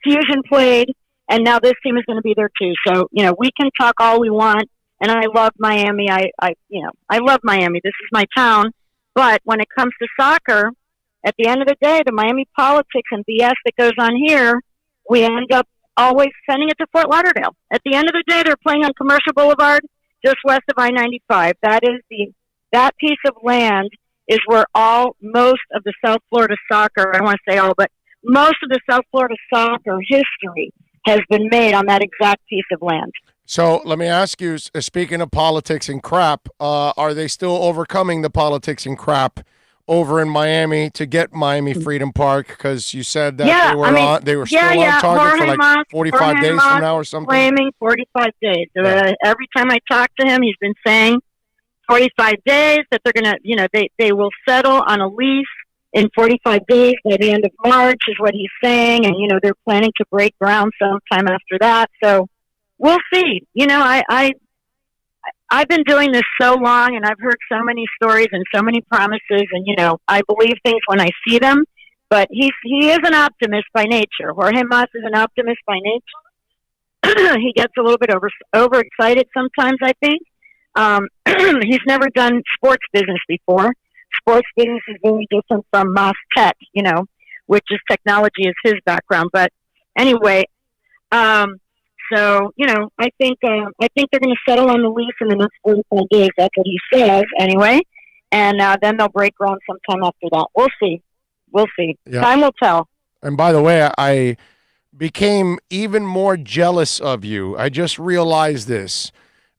Fusion played. And now this team is going to be there too. So, we can talk all we want. And I love Miami. I love Miami. This is my town. But when it comes to soccer, at the end of the day, the Miami politics and BS that goes on here, we end up always sending it to Fort Lauderdale. At the end of the day, they're playing on Commercial Boulevard, just west of I-95. That piece of land is where most of the South Florida soccer, I don't want to say all, but most of the South Florida soccer history has been made on that exact piece of land.
So let me ask you, speaking of politics and crap, are they still overcoming the politics and crap over in Miami to get Miami Freedom Park? Because you said that they were still on target for like 45 days from now or something.
Claiming 45 days. Every time I talk to him, he's been saying 45 days, that they're going to, they will settle on a lease in 45 days by the end of March is what he's saying. And, they're planning to break ground sometime after that. So we'll see. I've been doing this so long, and I've heard so many stories and so many promises, and, I believe things when I see them. But he is an optimist by nature. Jorge Mas is an optimist by nature. He gets a little bit overexcited sometimes, I think. He's never done sports business before. Sports business is very different from Mas Tech, which is technology is his background. But anyway, so, I think they're going to settle on the lease in the next 45 days. That's what he says anyway. And then they'll break ground sometime after that. We'll see. Yeah. Time will tell.
And by the way, I became even more jealous of you. I just realized this.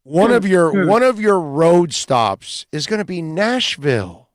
One of your road stops is going to be Nashville.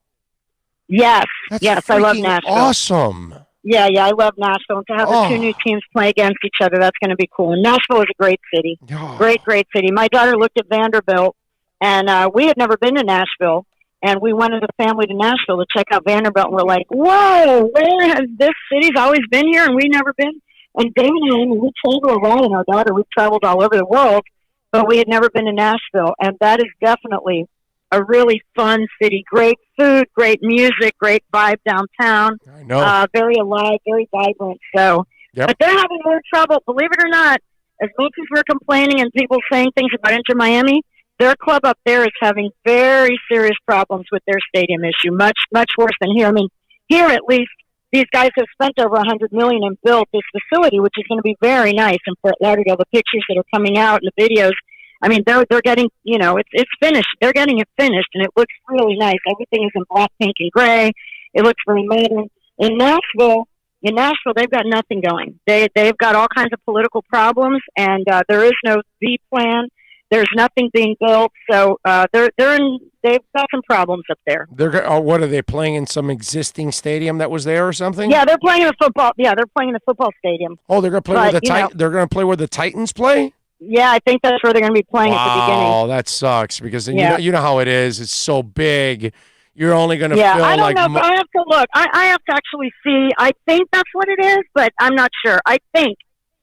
Yes.
That's
I love Nashville.
Awesome.
Yeah, I love Nashville. And to have the two new teams play against each other, that's going to be cool. And Nashville is a great city.
Oh.
Great city. My daughter looked at Vanderbilt, and we had never been to Nashville. And we went as a family to Nashville to check out Vanderbilt. And we're like, whoa, where has this city's always been here and we've never been? And David and I, we travel around, and our daughter, we've traveled all over the world, but we had never been to Nashville. And that is definitely a really fun city. Great food, great music, great vibe downtown.
I know.
Very alive, very vibrant. So, But they're having more trouble. Believe it or not, as much as we're complaining and people saying things about Inter Miami, their club up there is having very serious problems with their stadium issue. Much, much worse than here. I mean, here at least, these guys have spent over $100 million and built this facility, which is going to be very nice in Fort Lauderdale. The pictures that are coming out and the videos, I mean, they're getting, it's finished. They're getting it finished, and it looks really nice. Everything is in black, pink, and gray. It looks very modern. In Nashville, they've got nothing going. They've got all kinds of political problems, and there is no B plan. There's nothing being built, so they've got some problems up there.
What are they playing in some existing stadium that was there or something?
Yeah, they're playing in the football. Yeah, they're playing in the football stadium.
Oh, they're going to play They're going to play where the Titans play.
Yeah, I think that's where they're going to be playing at the beginning.
Oh, that sucks because then you know how it is. It's so big. You're only going to feel
I don't know. But I have to look. I have to actually see. I think that's what it is, but I'm not sure. I think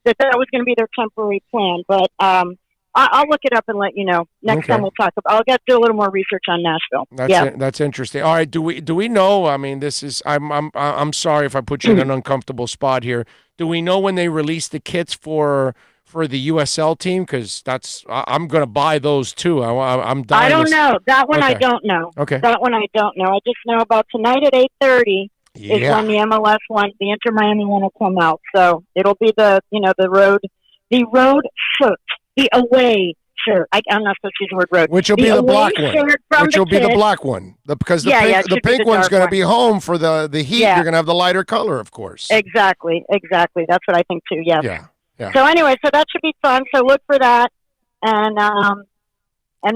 that was going to be their temporary plan, but I'll look it up and let you know. Next time we'll talk about. I'll do a little more research on Nashville.
That's interesting. All right, do we know? I mean, this is. I'm sorry if I put you in an uncomfortable spot here. Do we know when they release the kits for for the USL team? Because I'm going to buy those too. I'm dying.
I don't know. That one I
Okay.
don't know.
Okay.
That one I don't know. I just know about tonight at 8:30 is
Yeah.
when the MLS one, the Inter Miami one will come out. So it'll be the road shirt, the away shirt. I'm not supposed to use the word road.
Which will be the
away
black one.
shirt from
Which will be the
Kid.
black one. Because the
Yeah,
pink,
yeah, it
the
should be
pink
the
one's
dark
going to
one.
be home for the heat.
Yeah.
You're going to have the lighter color, of course.
Exactly. That's what I think too. Yes.
Yeah. Yeah.
So anyway, so that should be fun. So look for that, and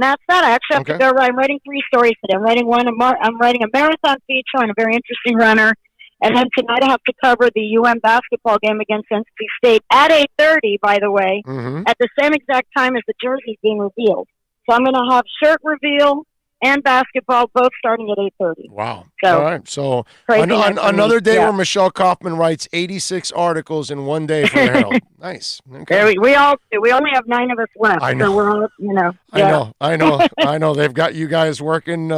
that's that. I actually have
Okay.
to go. I'm writing 3 stories today. I'm writing I'm writing a marathon feature on a very interesting runner, and then tonight I have to cover the UM basketball game against NC State at 8:30. By the way,
Mm-hmm.
at the same exact time as the jerseys being revealed. So I'm going to have shirt reveal and basketball both starting at 8:30.
Wow.
So,
all right. So
crazy night for me.
another day
Yeah.
where Michelle Kaufman writes 86 articles in one day for the Herald. Nice. Okay.
There we all do. We only have 9 of us left.
I know.
So we're all, yeah.
I know. They've got you guys working.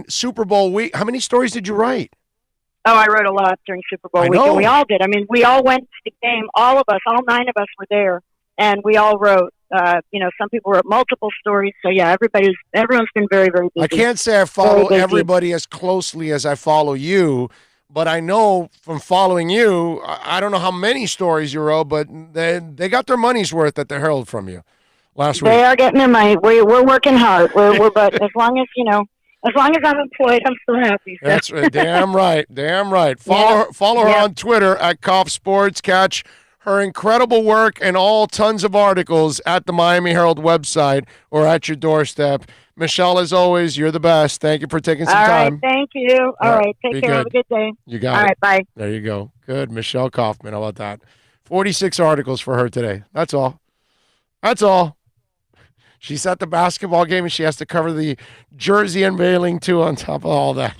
Super Bowl week. How many stories did you write?
Oh, I wrote a lot during Super Bowl
I
week,
know.
and we all did. I mean, we all went to the game. All of us, all 9 of us were there, and we all wrote. Some people wrote multiple stories. So yeah, everyone's been very, very busy.
I can't say I follow
Very busy.
everybody as closely as I follow you, but I know from following you, I don't know how many stories you wrote, but they got their money's worth at the Herald from you last week.
They are getting their money. We're working hard. But as long as I'm employed, I'm still happy. So.
That's damn right. Damn right. Follow her on Twitter at Koff Sports. Catch her incredible work and all tons of articles at the Miami Herald website or at your doorstep. Michelle, as always, you're the best. Thank you for taking some
All
time.
right, thank you. All right,
be
take care. Have a good day.
You got
All
it.
right, bye.
There you go. Good. Michelle Kaufman. How about that? 46 articles for her today. That's all. That's all. She's at the basketball game and she has to cover the jersey unveiling too on top of all that.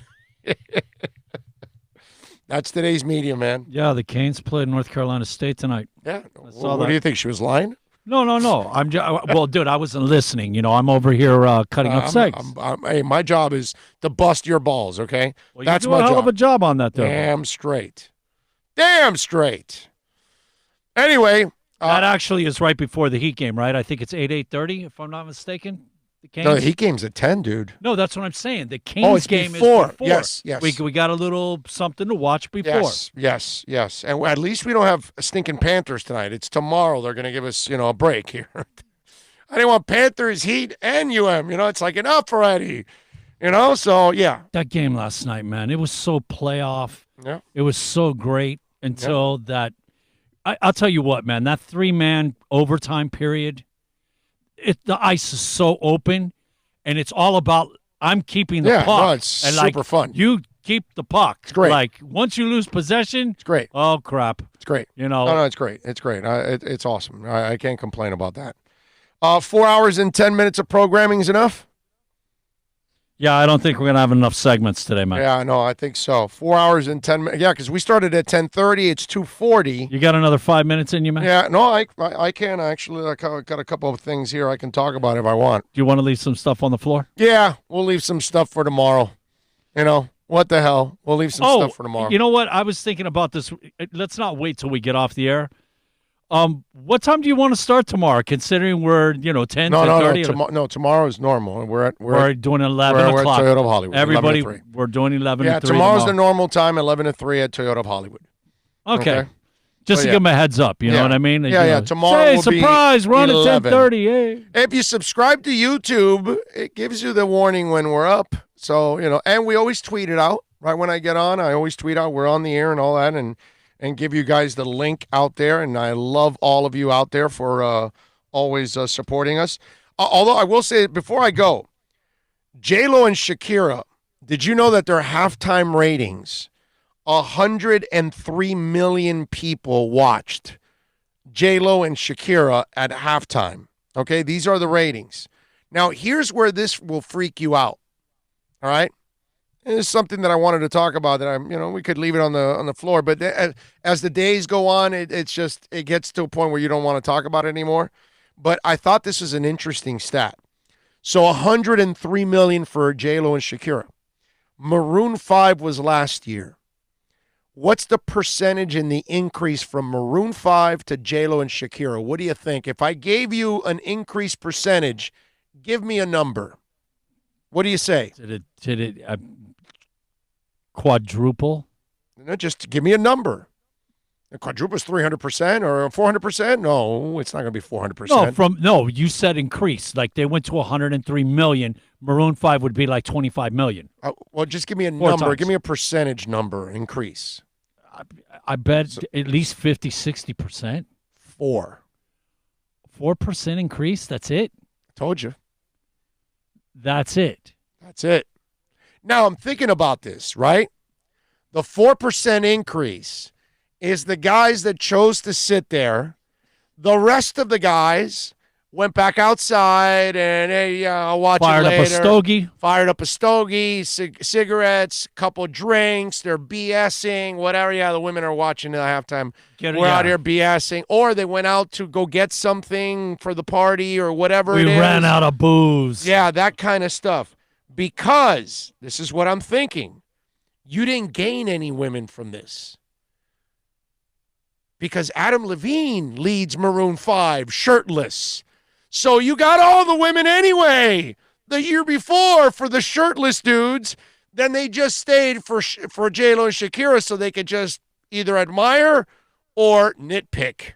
That's today's media, man.
Yeah, the Canes played North Carolina State tonight.
Yeah.
saw
What
that.
do you think? She was lying?
No. Well, dude, I wasn't listening. I'm over here cutting up segs.
Hey, my job is to bust your balls, okay?
Well,
That's
you do
my
a hell
job.
of a job on that, though.
Damn straight. Damn straight. Anyway.
That actually is right before the Heat game, right? I think it's 8:30, if I'm not mistaken. The Canes.
No, the Heat game's at 10, dude.
No, that's what I'm saying. The Canes
it's
game
before.
is before.
Yes, yes.
We got a little something to watch before.
Yes. And at least we don't have stinking Panthers tonight. It's tomorrow. They're going to give us, a break here. I didn't want Panthers, Heat, and UM. It's like enough already. So yeah.
That game last night, man, it was so playoff.
Yeah.
It was so great until that. I'll tell you what, man, that 3-man overtime period, the ice is so open, and it's all about I'm keeping the puck.
No, it's
and
super fun.
You keep the puck. It's
great.
Like, once you lose possession,
It's great.
oh, crap.
It's great. No, it's great. It's great. It's awesome. I can't complain about that. 4 hours and 10 minutes of programming is enough?
Yeah, I don't think we're going to have enough segments today, man.
Yeah, no, I think so. 4 hours and 10 minutes. Yeah, because we started at 10:30. It's 2:40.
You got another 5 minutes in you, man?
Yeah, no, I can actually. I got a couple of things here I can talk about if I want.
Do you want to leave some stuff on the floor?
Yeah, we'll leave some stuff for tomorrow. What the hell? We'll leave some stuff for tomorrow.
You know what? I was thinking about this. Let's not wait till we get off the air. What time do you want to start tomorrow? Considering we're 10, 10:30?
No, tomorrow is normal. We're
doing 11
we're
o'clock.
at Toyota of Hollywood.
Everybody,
11 to 3.
we're doing 11
Yeah,
to 3
tomorrow's the
tomorrow.
normal time, 11 to 3 at Toyota of Hollywood.
Okay. Just
So,
to
yeah.
give them a heads up, you know
Yeah.
what I mean?
Yeah. Tomorrow
Hey,
will be
surprise, we're on at
11.
10:30. Hey.
If you subscribe to YouTube, it gives you the warning when we're up. So, and we always tweet it out. Right when I get on, I always tweet out we're on the air and all that and give you guys the link out there. And I love all of you out there for always supporting us. Although I will say before I go, J-Lo and Shakira, did you know that their halftime ratings, 103 million people watched J-Lo and Shakira at halftime? Okay, these are the ratings. Now, here's where this will freak you out. All right? It's something that I wanted to talk about that we could leave it on the floor, but as the days go on, it gets to a point where you don't want to talk about it anymore. But I thought this was an interesting stat. So 103 million for J-Lo and Shakira. Maroon 5 was last year. What's the percentage in the increase from Maroon 5 to J-Lo and Shakira? What do you think? If I gave you an increased percentage, give me a number. What do you say?
Did it quadruple?
No, just give me a number. The quadruple is 300% or 400%? No, it's not going to be 400%.
No, you said increase. Like they went to 103 million. Maroon 5 would be like 25 million.
Well, just give me a
Four
number.
times.
Give me a percentage number increase.
I bet at least 50, 60%. 4% increase? That's it?
Told you.
That's it.
That's it. Now I'm thinking about this, right? The 4% increase is the guys that chose to sit there. The rest of the guys went back outside and, hey, I'll watch it later.
Fired up a stogie.
Fired up a stogie, cigarettes, couple drinks. They're BSing, whatever. Yeah, the women are watching at halftime. We're out here BSing. Or they went out to go get something for the party or whatever it is.
We ran out of booze.
Yeah, that kind of stuff. Because, this is what I'm thinking, you didn't gain any women from this. Because Adam Levine leads Maroon 5 shirtless. So you got all the women anyway. The year before for the shirtless dudes, then they just stayed for J-Lo and Shakira so they could just either admire or nitpick.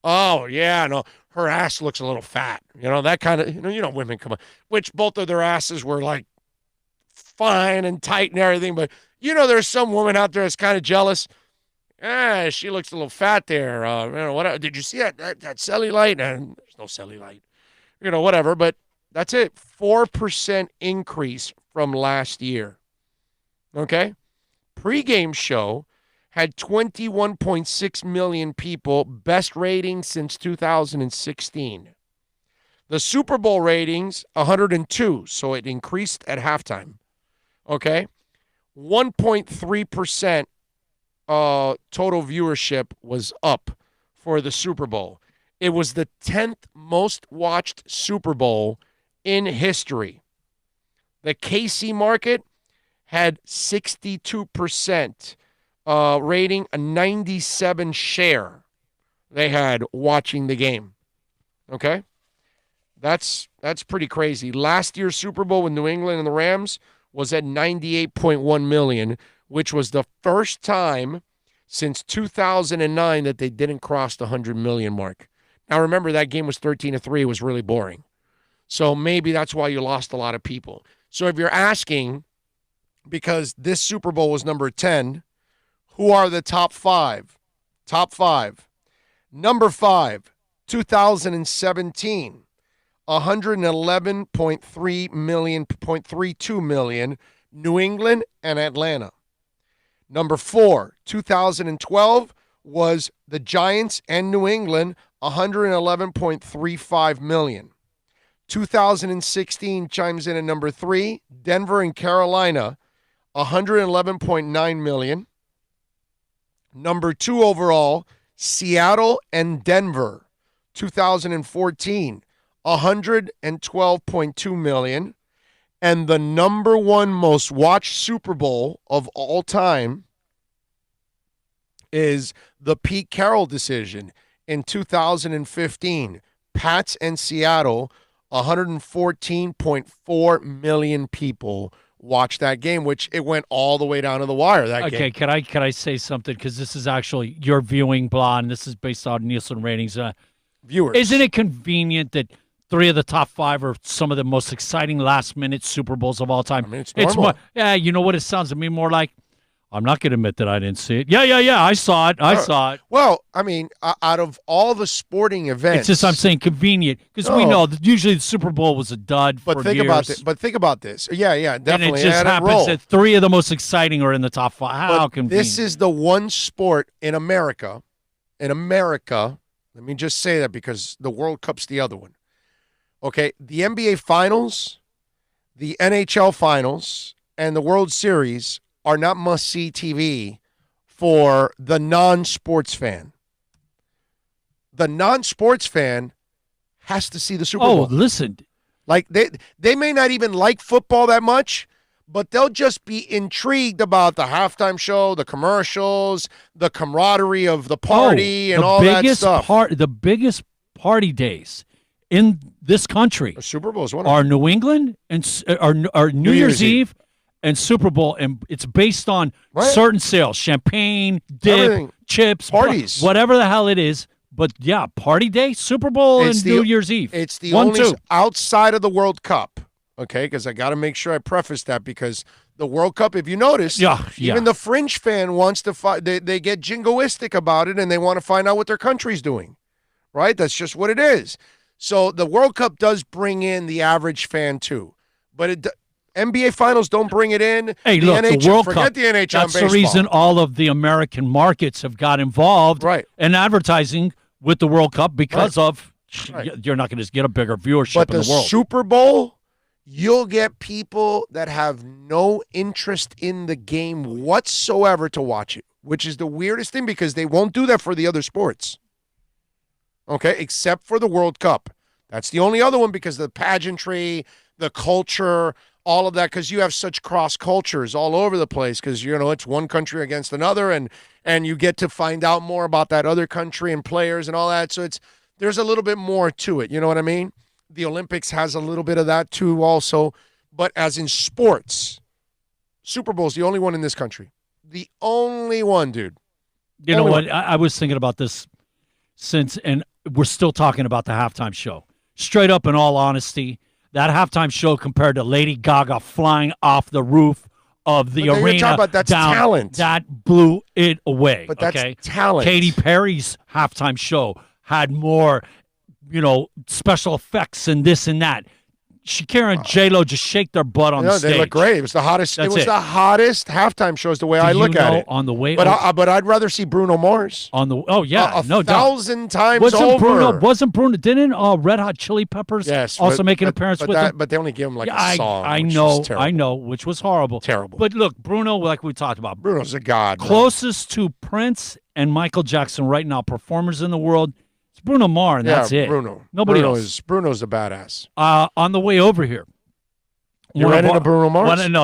Oh, yeah, no, her ass looks a little fat. You know, that kind of, you know, women come on, which both of their asses were like fine and tight and everything. But, you know, there's some woman out there that's kind of jealous. She looks a little fat there. You know, what did you see that cellulite? And there's no cellulite. You know, whatever. But that's it. 4% increase from last year. Okay? Pre-game show had 21.6 million people, best rating since 2016. The Super Bowl ratings, 102, so it increased at halftime. Okay? 1.3% total viewership was up for the Super Bowl. It was the 10th most watched Super Bowl in history. The KC market had 62% rating, a 97 share they had watching the game. Okay? That's pretty crazy. Last year's Super Bowl with New England and the Rams was at 98.1 million, which was the first time since 2009 that they didn't cross the 100 million mark. Now remember, that game was 13-3. It was really boring. So maybe that's why you lost a lot of people. So if you're asking, because this Super Bowl was number 10, who are the top five? Top five. Number 5, 2017, 111.3 million, 0.32 million, New England and Atlanta. Number 4, 2012 was the Giants and New England, 111.35 million. 2016 chimes in at number 3, Denver and Carolina, 111.9 million. Number 2 overall, Seattle and Denver, 2014, 112.2 million. And the number 1 most watched Super Bowl of all time is the Pete Carroll decision in 2015. Pats and Seattle, 114.4 million people watched that game, which it went all the way down to the wire, that game.
Okay, can I say something? Because this is actually your viewing blah, and this is based on Nielsen ratings.
Viewers.
Isn't it convenient that 3 of the top 5 are some of the most exciting last-minute Super Bowls of all time?
I mean, it's normal.
Yeah, you know what it sounds to me more like? I'm not going to admit that I didn't see it. Yeah, I saw it. I saw it.
Well, I mean, out of all the sporting events,
it's just I'm saying convenient because we know that usually the Super Bowl was a dud for
think
years.
about this. But think about this. Yeah, definitely.
And it just happens that 3 of the most exciting are in the top 5. How convenient.
This is the one sport in America. Let me just say that because the World Cup's the other one. Okay, the NBA Finals, the NHL Finals, and the World Series are not must-see TV for the non-sports fan. The non-sports fan has to see the Super Bowl.
Oh, listen.
Like they may not even like football that much, but they'll just be intrigued about the halftime show, the commercials, the camaraderie of the party, and all that stuff.
The biggest party days in this country
The Super Bowl is one of them.
are New England and are New Year's Eve and Super Bowl, and it's based on
Right.
certain sales: champagne, dip,
Everything.
chips,
Parties.
whatever the hell it is. But yeah, party day, Super Bowl,
It's
and
the-
New Year's Eve.
It's the
One,
only
two.
outside of the World Cup, okay? Because I got to make sure I preface that because the World Cup, if you notice,
Yeah.
even the fringe fan wants to they get jingoistic about it and they want to find out what their country's doing, right? That's just what it is. So the World Cup does bring in the average fan too, but NBA Finals don't bring it in.
Hey, look, the World
forget
Cup.
the NHL.
That's
and
the reason
baseball.
all of the American markets have got involved
Right.
in advertising with the World Cup because of
Right.
you're not going to just get a bigger viewership
But
in
the
the world.
Super Bowl, you'll get people that have no interest in the game whatsoever to watch it, which is the weirdest thing because they won't do that for the other sports. Okay, except for the World Cup. That's the only other one because the pageantry, the culture, all of that, because you have such cross cultures all over the place because, it's one country against another and you get to find out more about that other country and players and all that. So there's a little bit more to it. You know what I mean? The Olympics has a little bit of that too also. But as in sports, Super Bowl's the only one in this country. The only one, dude.
You know
Only
what?
one.
I was thinking about this and we're still talking about the halftime show. Straight up, in all honesty, that halftime show compared to Lady Gaga flying off the roof of the
But then you're
arena
talking about that's
down,
talent.
that blew it away.
But that's
okay?
talent.
Katy Perry's halftime show had more, special effects and this and that. Shakira and J-Lo just shake their butt on the stage.
They look great. It was the hottest.
That's
it was
it.
the hottest halftime show. Is the way
Do
I
you
look at
know
it.
on the way
But
over-
but I'd rather see Bruno Mars.
no doubt.
1,000 times
Wasn't
over.
Bruno? Didn't Red Hot Chili Peppers
Yes,
also
but-
make an
but-
appearance
but
with
that,
them?
But they only give him like
Yeah,
a song.
I
which
know,
is terrible.
which was horrible.
Terrible.
But look, Bruno, like we talked about,
Bruno's a god. bro.
closest to Prince and Michael Jackson right now, performers in the world, it's Bruno Mars, and
Yeah,
that's it.
Bruno.
Nobody
Bruno
else.
Bruno's a badass.
On the way over here,
You ran into Bruno Mars?
No.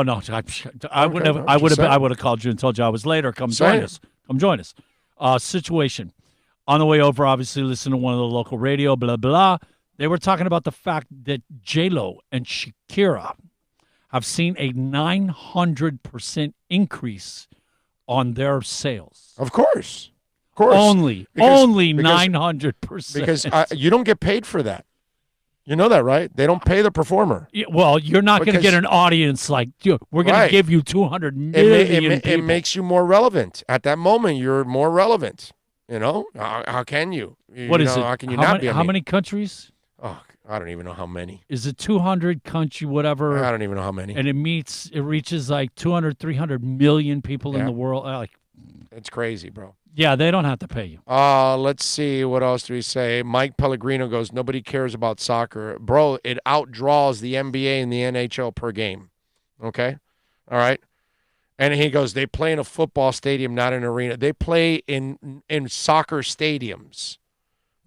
I would have. I would have.
saying.
I would have called you and told you I was later. Come
Saying.
join us. Come join us. Situation. On the way over, obviously, listen to one of the local radio. Blah blah. They were talking about the fact that J-Lo and Shakira have seen a 900% increase on their sales.
Of course. Of course.
Only
Because-
900%.
Because you don't get paid for that. You know that, right? They don't pay the performer.
Yeah, well, you're not going to
Because-
get an audience like we're going
Right.
to give you 200
It,
million
it
people.
makes you more relevant. At that moment, you're more relevant. How can you?
What is it?
How can you
how
not
many,
be? I
how
mean,
many countries?
Oh, I don't even know how many.
Is it 200 country whatever?
I don't even know how many.
And it reaches like 200, 300 million people in
Yeah.
the world.
It's crazy, bro.
Yeah, they don't have to pay you.
Let's see. What else do we say? Mike Pellegrino goes, nobody cares about soccer. Bro, it outdraws the NBA and the NHL per game. Okay? All right? And he goes, they play in a football stadium, not an arena. They play in soccer stadiums.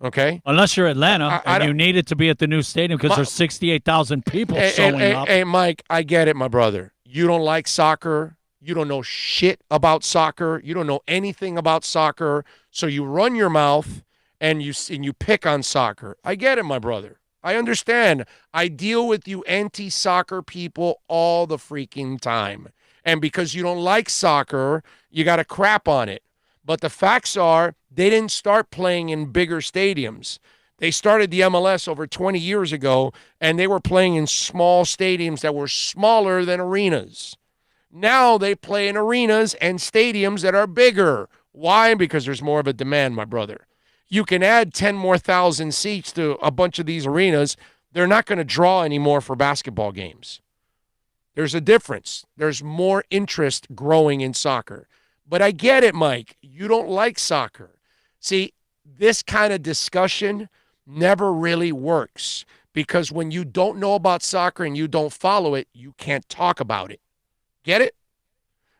Okay?
Unless you're Atlanta
I
and you
don't-
need it to be at the new stadium because there's 68,000 people showing up.
Hey, Mike, I get it, my brother. You don't like soccer. You don't know shit about soccer. You don't know anything about soccer. So you run your mouth and you pick on soccer. I get it, my brother. I understand. I deal with you anti-soccer people all the freaking time. And because you don't like soccer, you got to crap on it. But the facts are they didn't start playing in bigger stadiums. They started the MLS over 20 years ago, and they were playing in small stadiums that were smaller than arenas. Now they play in arenas and stadiums that are bigger. Why? Because there's more of a demand, my brother. You can add 10 more thousand seats to a bunch of these arenas. They're not going to draw anymore for basketball games. There's a difference. There's more interest growing in soccer. But I get it, Mike. You don't like soccer. See, this kind of discussion never really works because when you don't know about soccer and you don't follow it, you can't talk about it. Get it?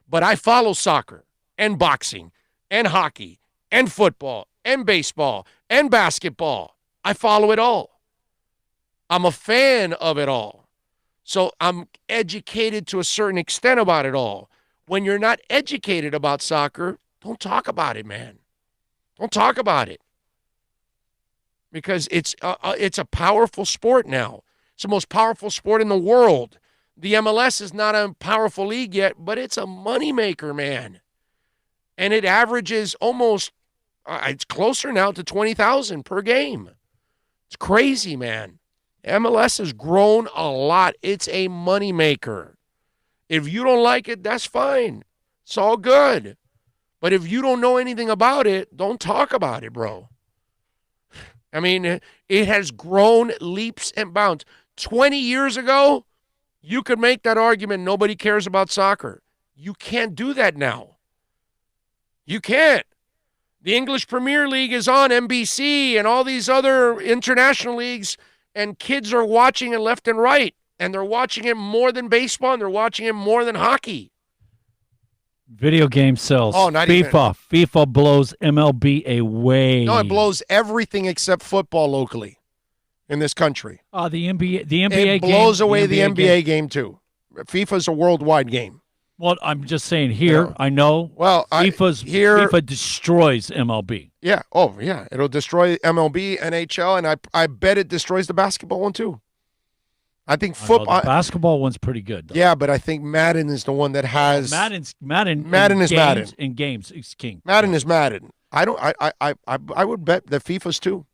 But I follow soccer and boxing and hockey and football and baseball and basketball. I follow it all. I'm a fan of it all. So I'm educated to a certain extent about it all. When you're not educated about soccer, don't talk about it, man. Don't talk about it. Because it's a powerful sport now. It's the most powerful sport in the world. The MLS is not a powerful league yet, but it's a moneymaker, man. And it averages almost, it's closer now to 20,000 per game. It's crazy, man. MLS has grown a lot. It's a moneymaker. If you don't like it, that's fine. It's all good. But if you don't know anything about it, don't talk about it, bro. I mean, it has grown leaps and bounds. 20 years ago, you could make that argument nobody cares about soccer. You can't do that now. You can't. The English Premier League is on NBC and all these other international leagues, and kids are watching it left and right. And they're watching it more than baseball, and they're watching it more than hockey.
Video game sales.
Oh, not
FIFA. FIFA blows MLB away.
No, it blows everything except football locally in this country.
The NBA
it blows
game,
away the NBA game too. FIFA's a worldwide game.
Well, I'm just saying here,
Yeah.
I know FIFA destroys MLB.
Yeah. Oh, yeah. It'll destroy MLB, NHL, and I bet it destroys the basketball one too. I think football.
The basketball one's pretty good, though.
Yeah, but I think Madden is the one that has
Madden is
Madden.
In games is king.
Madden is Madden. I would bet that FIFA's too.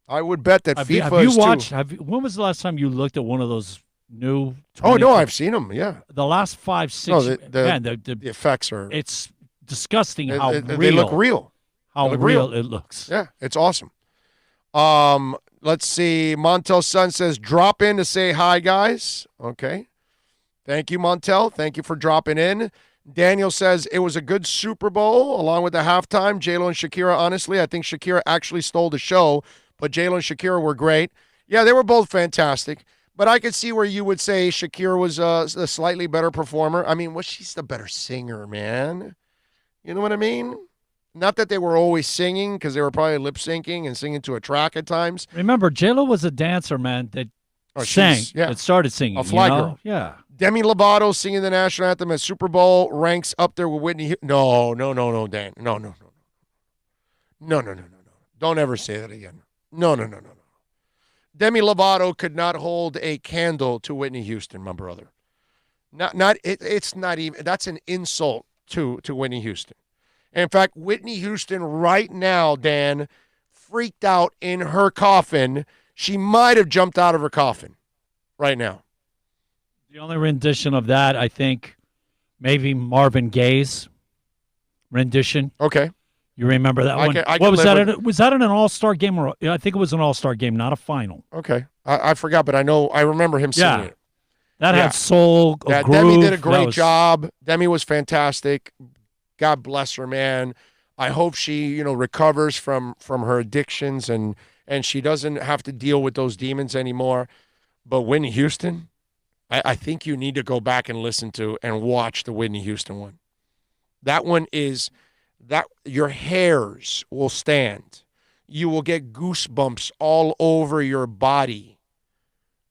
I would bet that FIFA
have you
is
watched?
too.
When was the last time you looked at one of those new?
Oh no, I've seen them. Yeah.
The last 5-6.
No,
the
effects are.
It's disgusting how real
they look real.
How
look
real
real.
it looks.
Yeah, it's awesome. Let's see. Montel's son says, drop in to say hi, guys. Okay. Thank you, Montel. Thank you for dropping in. Daniel says, it was a good Super Bowl along with the halftime. J-Lo and Shakira, honestly, I think Shakira actually stole the show, but J-Lo and Shakira were great. Yeah, they were both fantastic, but I could see where you would say Shakira was a slightly better performer. I mean, she's the better singer, man. You know what I mean? Not that they were always singing, because they were probably lip syncing and singing to a track at times.
Remember, J-Lo was a dancer, man, that sang.
Yeah.
It started singing.
A fly girl.
Yeah.
Demi Lovato singing the national anthem at Super Bowl ranks up there with Whitney. No, Dan. No. Don't ever say that again. No. Demi Lovato could not hold a candle to Whitney Houston, my brother. It's not even. That's an insult to Whitney Houston. In fact, Whitney Houston right now, Dan, freaked out in her coffin. She might have jumped out of her coffin right now.
The only rendition of that, I think, maybe Marvin Gaye's rendition.
Okay.
You remember that one?
What
was that? Was that in an all-star game? Or I think it was an all-star game, not a final.
Okay. I forgot, but I remember him singing it.
That had soul, groove.
Demi did a great job. Demi was fantastic. God bless her, man. I hope she, recovers from her addictions and she doesn't have to deal with those demons anymore. But Whitney Houston, I think you need to go back and listen to and watch the Whitney Houston one. That one is that your hairs will stand. You will get goosebumps all over your body.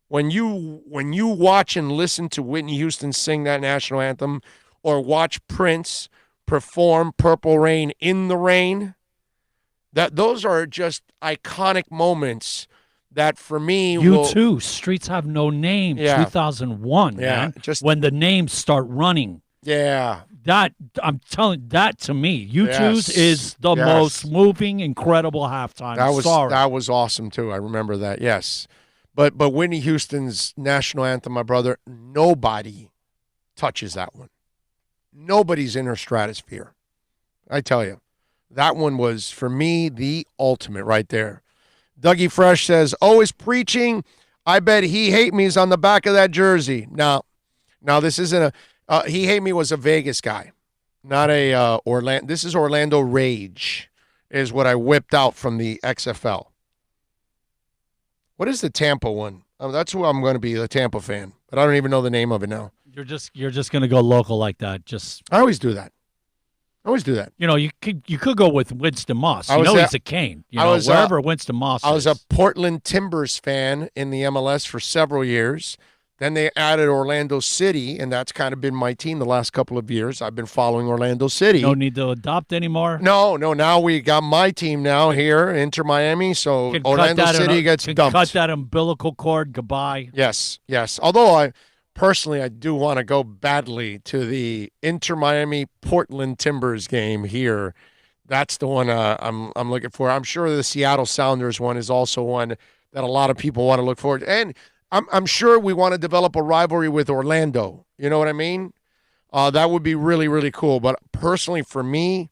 When you watch and listen to Whitney Houston sing that national anthem or watch Prince perform Purple Rain in the Rain, those are just iconic moments that for me
U2, Streets Have No Name, 2001, man.
Just
when the names start running.
Yeah.
That, I'm telling that to me, U2's is the most moving, incredible halftime.
That was awesome too. I remember that. Yes. But Whitney Houston's national anthem, my brother, nobody touches that one. Nobody's in her stratosphere. I tell you. That one was, for me, the ultimate right there. Dougie Fresh says, is preaching. I bet He Hate Me's on the back of that jersey. Now this isn't He Hate Me was a Vegas guy, not a Orlando. This is Orlando Rage is what I whipped out from the XFL. What is the Tampa one? That's who I'm going to be, the Tampa fan, but I don't even know the name of it now.
You're just going to go local like that.
I always do that.
You could go with Winston Moss. He's a Kane. Wherever Winston Moss is.
I was a Portland Timbers fan in the MLS for several years. Then they added Orlando City, and that's kind of been my team the last couple of years. I've been following Orlando City.
No need to adopt anymore.
No. Now we got my team now here, Inter Miami. So
Can
Orlando
cut that
City
in-
gets
can
dumped.
Cut that umbilical cord. Goodbye.
Yes. Although I do want to go badly to the Inter Miami Portland Timbers game here. That's the one I'm looking for. I'm sure the Seattle Sounders one is also one that a lot of people want to look forward to. And I'm sure we want to develop a rivalry with Orlando. You know what I mean? That would be really, really cool. But personally, for me,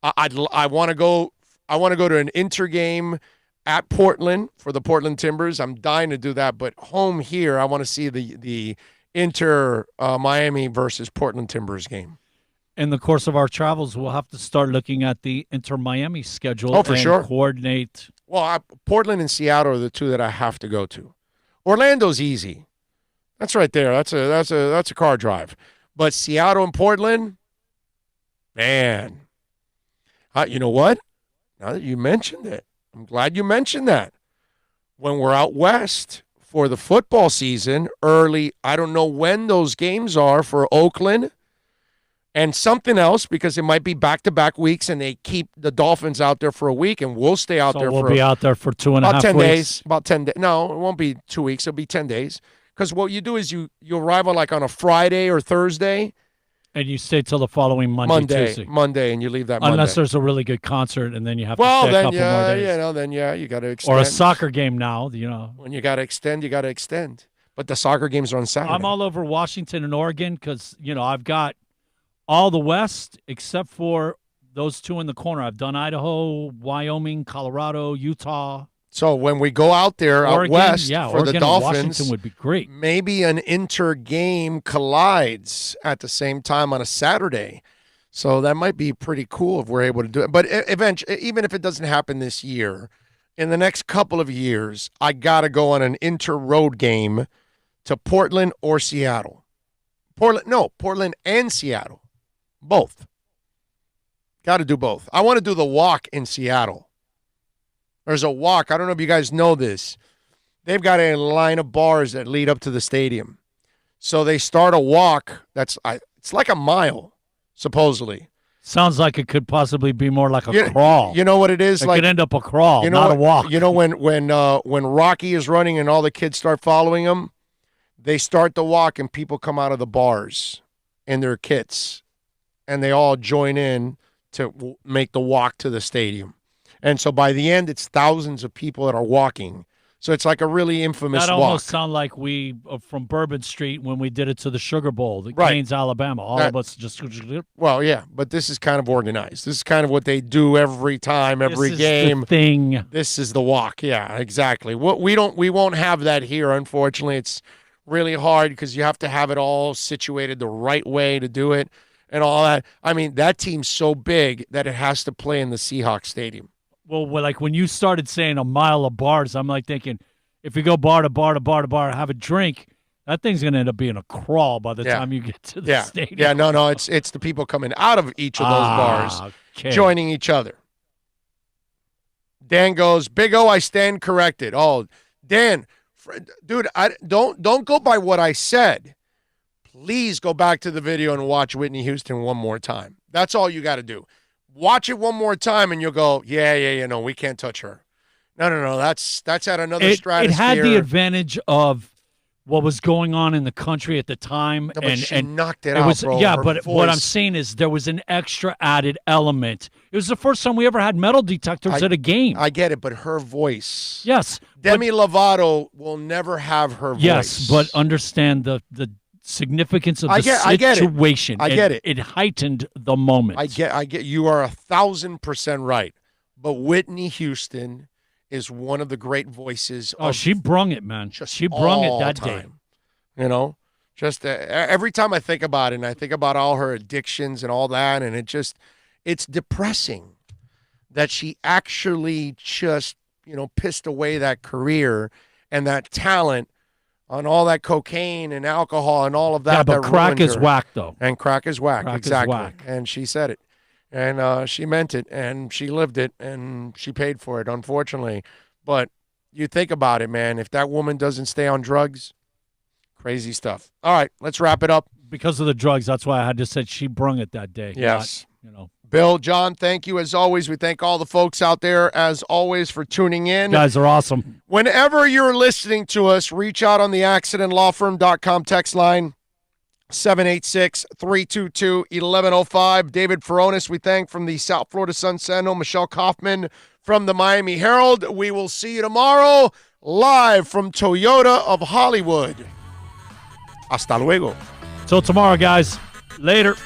I want to go. I want to go to an Inter game at Portland for the Portland Timbers. I'm dying to do that. But home here, I want to see the Inter Miami versus Portland Timbers game.
In the course of our travels, we'll have to start looking at the Inter Miami schedule.
Oh, for
and
sure.
Coordinate.
Well, Portland and Seattle are the two that I have to go to. Orlando's easy. That's right there. That's a car drive. But Seattle and Portland, man. You know what? Now that you mentioned it, I'm glad you mentioned that. When we're out west for the football season, early, I don't know when those games are for Oakland and something else, because it might be back-to-back weeks and they keep the Dolphins out there for a week and we'll stay out
So
there
we'll
for
be out there for 2.5
about 10
weeks.
days. About 10 days. No, it won't be 2 weeks. It'll be 10 days. Because what you do is you arrive on a Friday or Thursday.
And you stay till the following Monday, Tuesday.
And you leave that
Unless
Monday.
there's a really good concert, and then you have to
Well,
stay a
then
couple more days.
you got to extend.
Or a soccer game now, you know.
When you got to extend, you got to extend. But the soccer games are on Saturday.
I'm all over Washington and Oregon because, I've got all the West except for those two in the corner. I've done Idaho, Wyoming, Colorado, Utah.
So when we go out there
Oregon,
out west for
Oregon
the
and
Dolphins,
Washington would be great.
maybe an inter game collides at the same time on a Saturday. So that might be pretty cool if we're able to do it. But eventually, even if it doesn't happen this year, in the next couple of years, I got to go on an inter-road game to Portland or Seattle. Portland and Seattle. Both. Got to do both. I want to do the walk in Seattle. There's a walk. I don't know if you guys know this. They've got a line of bars that lead up to the stadium. So they start a walk it's like a mile, supposedly.
Sounds like it could possibly be more like a crawl.
You know what it is?
It
like
could end up a crawl,
you know
not
what,
a walk.
You know when Rocky is running and all the kids start following him, they start the walk and people come out of the bars in their kits, and they all join in to make the walk to the stadium. And so by the end, it's thousands of people that are walking. So it's like a really infamous
That
walk.
almost sound like we from Bourbon Street when we did it to the Sugar Bowl, the
Right.
Gaines, Alabama. All of us just.
Well, yeah, but this is kind of organized. This is kind of what they do every time, every
This is
game.
the thing.
This is the walk. Yeah, exactly. We won't have that here. Unfortunately, it's really hard because you have to have it all situated the right way to do it and all that. I mean, that team's so big that it has to play in the Seahawks Stadium.
Well, like when you started saying a mile of bars, I'm like thinking, if you go bar to bar to bar to bar, have a drink, that thing's going to end up being a crawl by the time you get to the stadium.
Yeah, no, it's the people coming out of each of those bars,
okay.
joining each other. Dan goes, Big O, I stand corrected. Oh, Dan, dude, don't go by what I said. Please go back to the video and watch Whitney Houston one more time. That's all you got to do. Watch it one more time, and you'll go, yeah, no, we can't touch her. No, that's at another stratosphere.
It had the advantage of what was going on in the country at the time.
No, but
and
she knocked it out, bro.
Yeah,
Her
but what I'm
voice.
saying is there was an extra added element. It was the first time we ever had metal detectors at a game.
I get it, but her voice.
Yes.
Demi Lovato will never have her voice.
Yes, but understand the significance of the situation.
I get it.
It heightened the moment.
I get. You are 1,000% right. But Whitney Houston is one of the great voices.
Oh, she brung it, man. She brung it that day.
You know, just every time I think about it, and I think about all her addictions and all that, and it's depressing that she actually just, pissed away that career and that talent on all that cocaine and alcohol and all of that.
Yeah, but
that
crack
ruined
is
her.
whack, though.
And crack is whack,
Crack is
exactly.
whack.
And she said it. And she meant it, and she lived it, and she paid for it, unfortunately. But you think about it, man. If that woman doesn't stay on drugs, Crazy stuff. All right, let's wrap it up.
Because of the drugs, that's why I had to say she brung it that day.
Yes.
Not.
Bill, John, thank you as always. We thank all the folks out there as always for tuning in.
You guys are awesome.
Whenever you're listening to us, reach out on the accidentlawfirm.com text line 786-322-1105. David Furones, we thank from the South Florida Sun Sentinel. Michelle Kaufman from the Miami Herald. We will see you tomorrow live from Toyota of Hollywood. Hasta luego.
Till tomorrow, guys. Later.